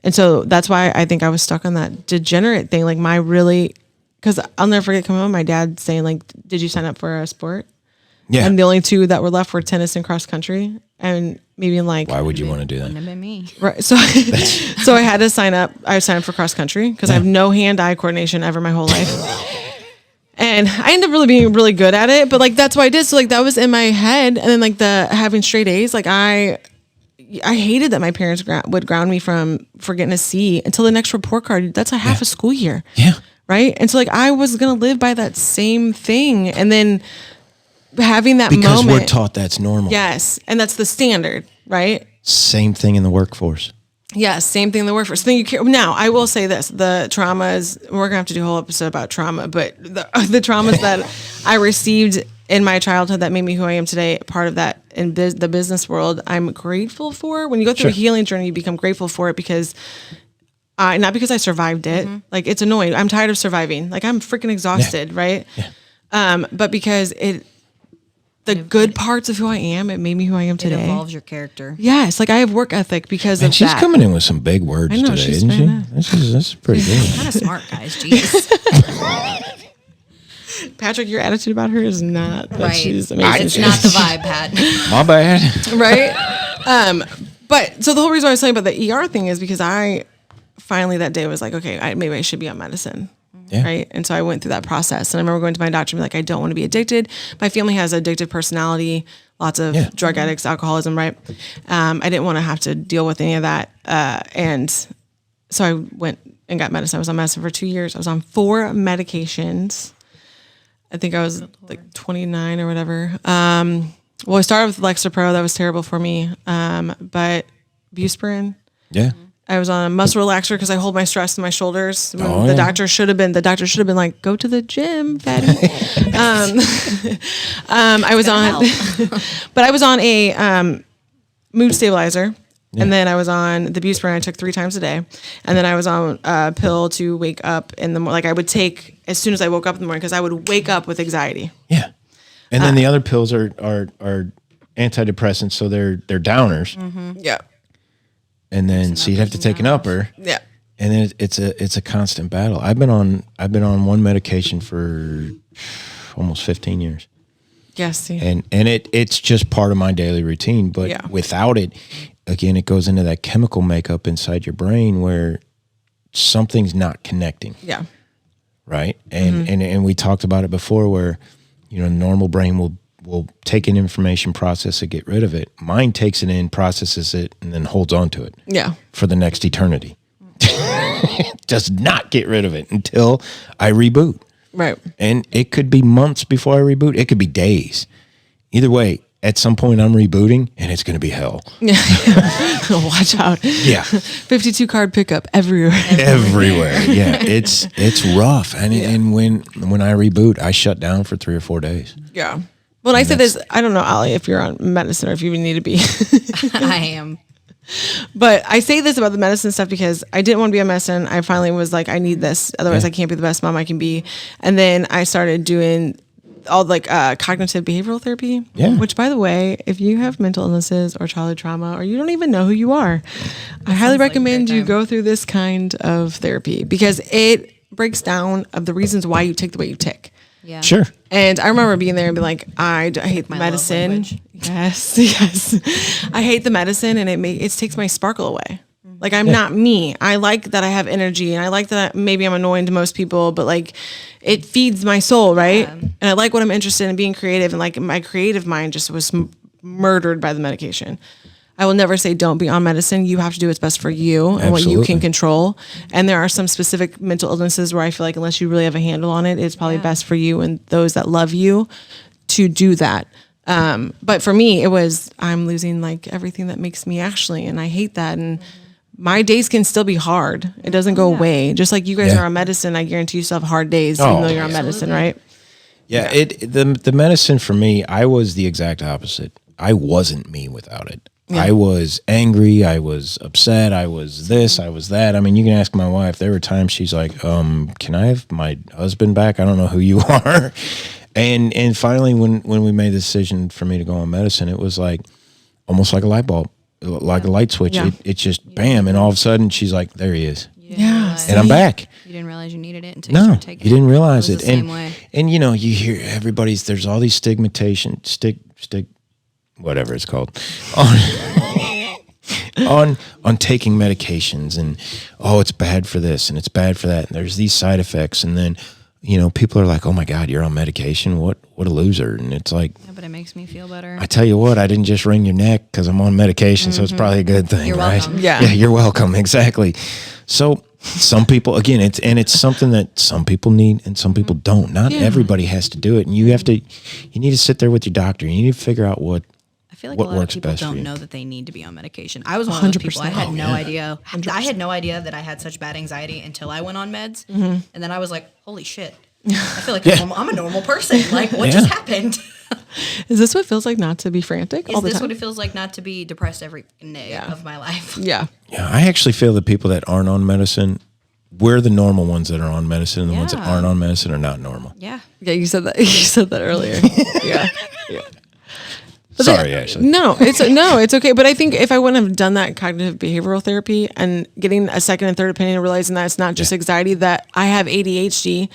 And so that's why I think I was stuck on that degenerate thing. Like because I'll never forget coming home, my dad saying like, "Did you sign up for a sport?" Yeah. And the only two that were left were tennis and cross country. And maybe like, why would you want to do that? Wouldn't have been me. Right. So I had to sign up. I signed up for cross country because I have no hand-eye coordination ever my whole life. And I ended up really being really good at it. But like, that's what I did. So like, that was in my head. And then like having straight A's, like I hated that my parents would ground me for getting a C until the next report card. That's a half a school year. Yeah. Right. And so like, I was going to live by that same thing. And then having that because moment. We're taught that's normal. Yes. And that's the standard, right? Same thing in the workforce. Yes, same thing in the workforce. Now, I will say this. The traumas, we're going to have to do a whole episode about trauma, but the traumas that I received in my childhood that made me who I am today, part of that in the business world, I'm grateful for. When you go through a healing journey, you become grateful for it because not because I survived it. Like, it's annoying. I'm tired of surviving. Like, I'm freaking exhausted, right? Yeah. But because the good parts of who I am, it made me who I am today. It evolves your character. Yes, like I have work ethic because of that. She's coming in with some big words today, isn't she? This is pretty good. Kind of smart, guys. Jeez. Patrick, your attitude about her is not that right. She's amazing. It's not the vibe, Pat. My bad. Right? But so the whole reason I was saying about the ER thing is because I finally that day was like, okay, maybe I should be on medicine. Yeah. Right. And so I went through that process. And I remember going to my doctor and be like, I don't want to be addicted. My family has addictive personality, lots of drug addicts, alcoholism, right? I didn't want to have to deal with any of that. And so I went and got medicine. I was on medicine for 2 years. I was on 4 medications. I think I was like 29 or whatever. Well, I started with Lexapro. That was terrible for me. But Buspirone. Yeah. I was on a muscle relaxer because I hold my stress in my shoulders. The doctor should have been like, go to the gym, fatty. I was on a mood stabilizer. Yeah. And then I was on the Buspirone I took 3 times a day. And then I was on a pill to wake up in the morning. Like I would take as soon as I woke up in the morning because I would wake up with anxiety. Yeah. And then the other pills are antidepressants, so they're downers. Mm-hmm. Yeah. And then so you'd have to take an upper. Yeah. And then it's a constant battle. I've been on one medication for almost 15 years. Yes. And it's just part of my daily routine. But without it, again, it goes into that chemical makeup inside your brain where something's not connecting. Yeah. Right. And we talked about it before where, the normal brain will take in information, process it, get rid of it. Mine takes it in, processes it, and then holds on to it. Yeah. For the next eternity. Does not get rid of it until I reboot. Right. And it could be months before I reboot. It could be days. Either way, at some point I'm rebooting and it's going to be hell. Yeah. Watch out. Yeah. 52 card pickup everywhere. Everywhere. Yeah. It's rough. And when I reboot, I shut down for 3 or 4 days. Yeah. Well, I said this, I don't know, Allie, if you're on medicine or if you need to be. I am. But I say this about the medicine stuff because I didn't want to be on medicine. I finally was like, I need this. Otherwise I can't be the best mom I can be. And then I started doing all like cognitive behavioral therapy, which by the way, if you have mental illnesses or childhood trauma, or you don't even know who you are, I highly recommend you go through this kind of therapy because it breaks down of the reasons why you tick the way you tick. Yeah. Sure. And I remember being there and being like, I hate the medicine. Yes. I hate the medicine and it takes my sparkle away. Like I'm not me. I like that I have energy and I like that maybe I'm annoying to most people, but like it feeds my soul, right? And I like what I'm interested in being creative, and like my creative mind just was murdered by the medication. I will never say don't be on medicine. You have to do what's best for you and what you can control. And there are some specific mental illnesses where I feel like unless you really have a handle on it, it's probably best for you and those that love you to do that. But for me, it was I'm losing like everything that makes me Ashley, and I hate that. And my days can still be hard. It doesn't go away. Just like you guys are on medicine, I guarantee you still have hard days even though you're on medicine, right? Yeah. The medicine for me, I was the exact opposite. I wasn't me without it. Yeah. I was angry. I was upset. I was this. I was that. I mean, you can ask my wife. There were times she's like, can I have my husband back? I don't know who you are. And finally, when we made the decision for me to go on medicine, it was like almost like a light bulb, like a light switch. Yeah. It just bam. And all of a sudden she's like, there he is. Yeah. And I'm back. You didn't realize you needed it until you started taking it. You didn't realize it. The same way. And you know, you hear there's all these stigmatization, whatever it's called, on taking medications, and it's bad for this and it's bad for that, and there's these side effects, and then you know people are like, oh my God, you're on medication, what a loser. And it's like, yeah, but it makes me feel better. I tell you what, I didn't just wring your neck because I'm on medication, so it's probably a good thing. You're right? welcome. Yeah, you're welcome. Exactly. So some people, again, it's something that some people need and some people don't. Not everybody has to do it, and you need to sit there with your doctor. You need to figure out what I feel like a lot of people don't know that they need to be on medication. I was one of those people. I had no idea. 100%. I had no idea that I had such bad anxiety until I went on meds. And then I was like, holy shit. I feel like I'm a normal person. Like, what just happened? Is this what it feels like not to be frantic all the time? Is this what it feels like not to be depressed every day of my life? Yeah. Yeah, I actually feel that people that aren't on medicine, we're the normal ones that are on medicine, and the ones that aren't on medicine are not normal. Yeah. Yeah, you said that. You said that earlier. Yeah. But sorry, actually. No, it's okay. But I think if I wouldn't have done that cognitive behavioral therapy and getting a second and third opinion and realizing that it's not just anxiety, that I have ADHD,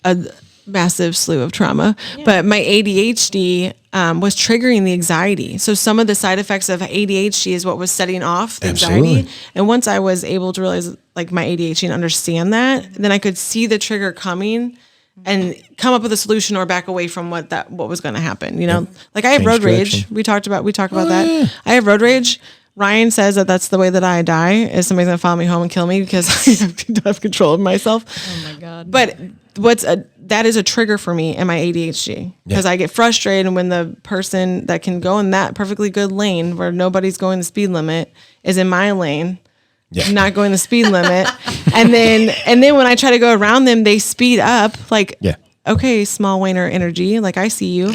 a massive slew of trauma, but my ADHD was triggering the anxiety. So some of the side effects of ADHD is what was setting off the anxiety. And once I was able to realize like my ADHD and understand that, then I could see the trigger coming and come up with a solution or back away from what was going to happen. You know, like I have road rage. We talk about that. Yeah. I have road rage. Ryan says that that's the way that I die, is somebody's going to follow me home and kill me because I don't have control of myself. Oh my God. But that is a trigger for me in my ADHD because I get frustrated when the person that can go in that perfectly good lane where nobody's going the speed limit is in my lane. Yeah. Not going the speed limit. and then when I try to go around them, they speed up. Like, okay, small Wayner energy. Like, I see you.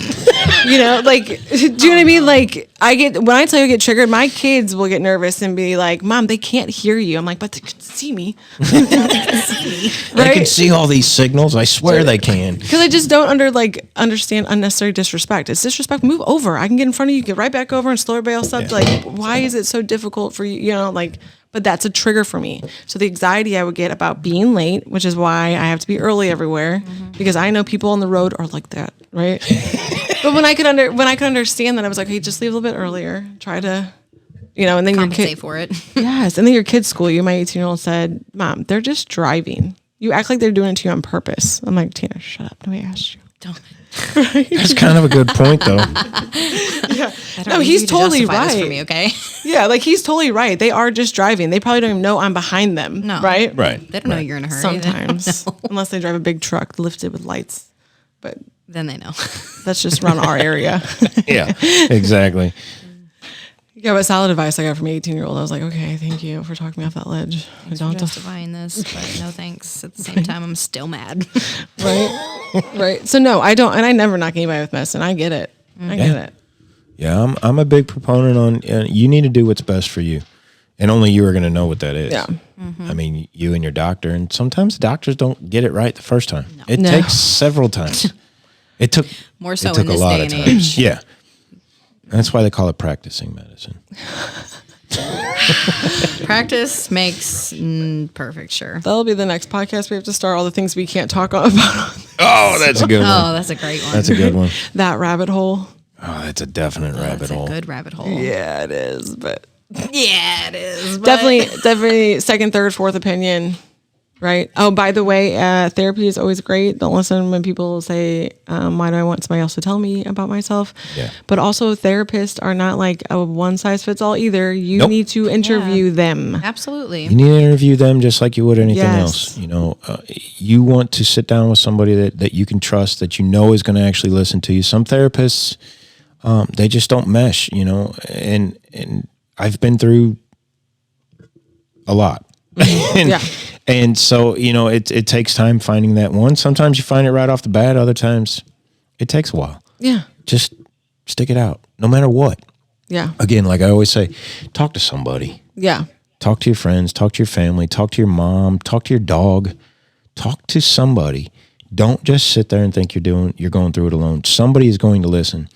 You know, like, do you know what I mean? Like, when I tell you I get triggered, my kids will get nervous and be like, Mom, they can't hear you. I'm like, but they can see me. They can see all these signals. I swear they can. Because I just don't understand unnecessary disrespect. It's disrespect. Move over. I can get in front of you, get right back over and slow everybody else up. Like, why is it so difficult for you? You know, like, but that's a trigger for me. So the anxiety I would get about being late, which is why I have to be early everywhere, because I know people on the road are like that, right? But when I could understand that, I was like, hey, just leave a little bit earlier. Try to, you know, and then compensate your kid for it. Yes, and then your kid's school. My 18-year-old said, Mom, they're just driving. You act like they're doing it to you on purpose. I'm like, Tina, shut up. Nobody asked you. Don't. Right? That's kind of a good point, though. No, he's totally right. For me, okay? Yeah, like he's totally right. They are just driving. They probably don't even know I'm behind them. No, right? Right. They don't know you're in a hurry. Sometimes, unless they drive a big truck lifted with lights. But then they know. That's just around our area. Yeah, exactly. Yeah, but solid advice I got from an 18-year-old. I was like, okay, thank you for talking me off that ledge. Thanks for justifying this, but no thanks. At the same time, I'm still mad. Right. So no, I don't, and I never knock anybody with medicine. I get it. I get it. Yeah, I'm a big proponent on you need to do what's best for you. And only you are going to know what that is. Yeah. I mean, you and your doctor, and sometimes doctors don't get it right the first time. No. It takes several times. It took More so it took in this a lot day of and times. age. Yeah. That's why they call it practicing medicine. Practice makes perfect, sure. That'll be the next podcast. We have to start all the things we can't talk about. Oh, that's a good one. Oh, that's a great one. That's a good one. That rabbit hole. Oh, that's a definite rabbit That's hole. a good rabbit hole. Yeah, it is. But Yeah, it is. But definitely second, third, fourth opinion. Right. Oh, by the way, therapy is always great. Don't listen when people say, why do I want somebody else to tell me about myself? Yeah. But also therapists are not like a one size fits all either. You Nope. need to interview them. Absolutely. You need to interview them just like you would anything Yes. else. You know, you want to sit down with somebody that you can trust, that you know is going to actually listen to you. Some therapists, they just don't mesh, you know, and I've been through a lot. and, Yeah. and so, you know, it takes time finding that one. Sometimes you find it right off the bat. Other times it takes a while. Yeah. Just stick it out no matter what. Yeah. Again, like I always say, talk to somebody. Yeah. Talk to your friends, talk to your family, talk to your mom, talk to your dog, talk to somebody. Don't just sit there and think you're going through it alone. Somebody is going to listen.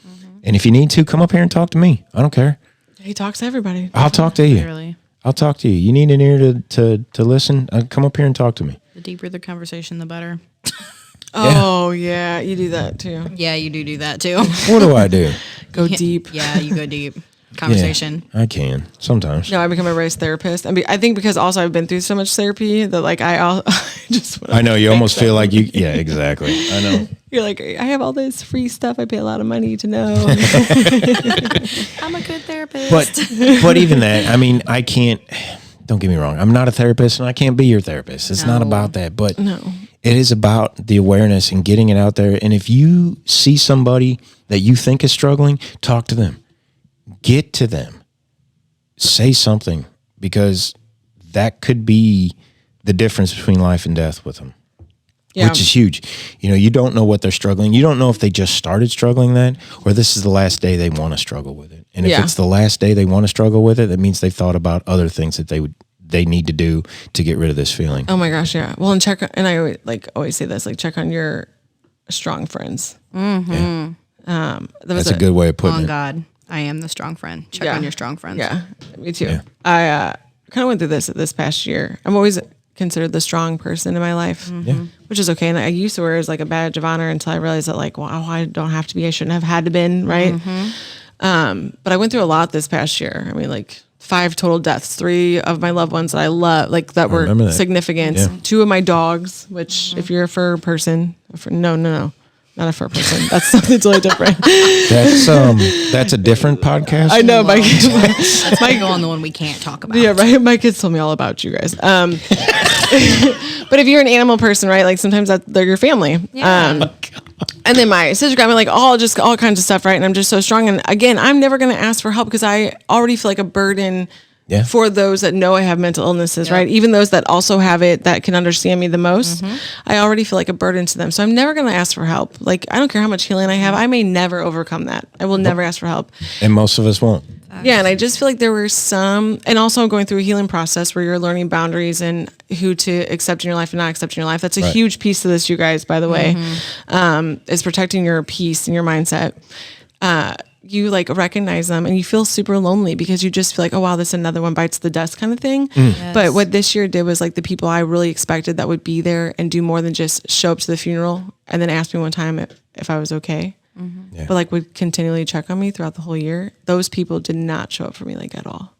And if you need to, come up here and talk to me. I don't care. He talks to everybody. I'll talk to you. Literally. I'll talk to you. You need an ear to listen? Come up here and talk to me. The deeper the conversation, the better. Oh, yeah. You do that too. Yeah, you do that too. What do I do? Go deep. Yeah, you go deep. Conversation. Yeah, I can sometimes. No, I become a race therapist. I think because also I've been through so much therapy that like I just wanna I know you fix almost feel it. like you. Yeah, exactly. I know. You're like, I have all this free stuff. I pay a lot of money to know. I'm a good therapist. But even that, I mean, I can't. Don't get me wrong. I'm not a therapist, and I can't be your therapist. It's not No. about that. But No. it is about the awareness and getting it out there. And if you see somebody that you think is struggling, talk to them. Get to them. Say something, because that could be the difference between life and death with them. Yeah. Which is huge. You know, you don't know what they're struggling. You don't know if they just started struggling that, or this is the last day they want to struggle with it. And if Yeah. it's the last day they want to struggle with it, that means they've thought about other things that they need to do to get rid of this feeling. Oh my gosh, yeah. Well, and I always say this, like check on your strong friends. Yeah. That's That's a good way of putting Oh it. God, I am the strong friend. Check Yeah. on your strong friends. Yeah, me too. Yeah. I kind of went through this past year. I'm always considered the strong person in my life, Yeah. which is okay. And I used to wear it as like a badge of honor until I realized that like, wow, I don't have to be. I shouldn't have had to been, right? But I went through a lot this past year. I mean, like 5 total deaths, 3 of my loved ones that I love, like that were remember that. significant. Yeah. 2 of my dogs, which if you're a fur person, no, not a fur person. That's something totally different. That's a different podcast. I know, my Let's go on the one we can't talk about. yeah, right. My kids told me all about you guys. But if you're an animal person, right? Like sometimes they're your family. Yeah. And then my sister got me like all kinds of stuff, right? And I'm just so strong. And again, I'm never going to ask for help because I already feel like a burden Yeah. for those that know I have mental illnesses, Yep. right? Even those that also have it that can understand me the most, I already feel like a burden to them. So I'm never going to ask for help. Like I don't care how much healing I have, I may never overcome that. I will never ask for help. And most of us won't. Yeah, and I just feel like there were some, and also going through a healing process where you're learning boundaries and who to accept in your life and not accept in your life. That's a Right. huge piece to this, you guys, by the way, is protecting your peace and your mindset. You like recognize them and you feel super lonely because you just feel like, oh, wow, this another one bites the dust kind of thing. But what this year did was like the people I really expected that would be there and do more than just show up to the funeral and then ask me one time if I was okay. Yeah. But like would continually check on me throughout the whole year. Those people did not show up for me like at all.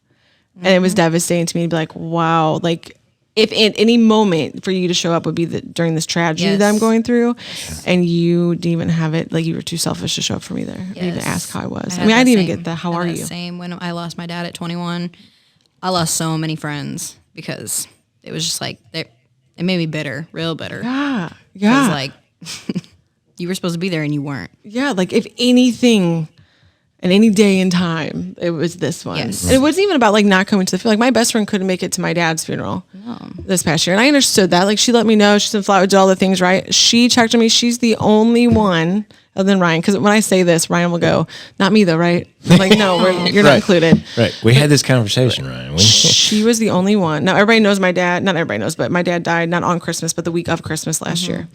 And it was devastating to me to be like, wow, like if at any moment for you to show up would be during this tragedy that I'm Yes. going through and you didn't even have it, like you were too selfish to show up for me there. Or even Yes. ask how I was. I had mean, I that didn't even same- get that. How had are that you? Same when I lost my dad at 21. I lost so many friends because it was just like, it made me bitter, real bitter. Yeah. It Yeah. was like, you were supposed to be there and you weren't. Yeah, like if anything, And any day and time, it was this one. Yes. And it wasn't even about like not coming to the funeral. Like my best friend couldn't make it to my dad's funeral this past year. And I understood that. Like she let me know. She said, Flat did all the things right. She checked on me. She's the only one other than Ryan. Because when I say this, Ryan will go, not me though, right? I'm like, no, you're not included. Right. We had this conversation, Ryan. She was the only one. Now everybody knows my dad. Not everybody knows, but my dad died not on Christmas, but the week of Christmas last year.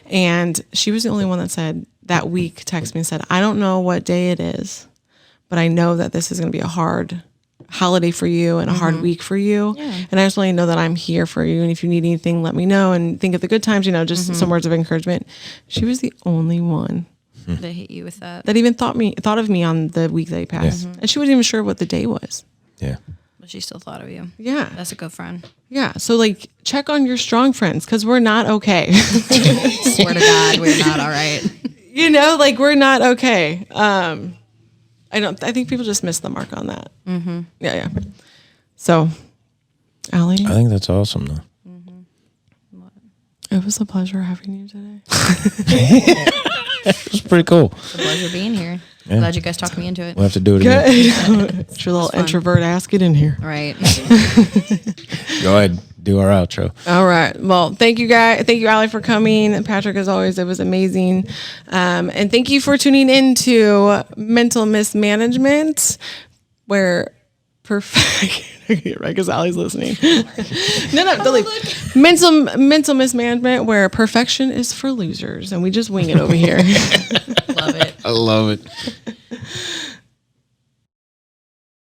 And she was the only one that said that week, texted me and said, I don't know what day it is, but I know that this is going to be a hard holiday for you and a hard week for you. Yeah. And I just want you to know that I'm here for you. And if you need anything, let me know. And think of the good times, just some words of encouragement. She was the only one that hit you with that. That even thought of me on the week that he passed. And she wasn't even sure what the day was. Yeah. But she still thought of you. Yeah. That's a good friend. Yeah. So like check on your strong friends because we're not okay. Swear to God, we're not all right. Like we're not okay. I think people just miss the mark on that. Mm-hmm. Yeah. So, Allie? I think that's awesome, though. It was a pleasure having you today. It was pretty cool. It's a pleasure being here. Yeah. Glad you guys talked me into it. We'll have to do it again. It's your little introvert ass. Get in here. Right. Go ahead. Do our outro. All right. Well, thank you, guys. Thank you, Allie, for coming. And Patrick, as always, it was amazing. And thank you for tuning in to Mental Mismanagement, where right, because Allie's listening. No, delete. Mental Mismanagement, where perfection is for losers, and we just wing it over here. Love it. I love it.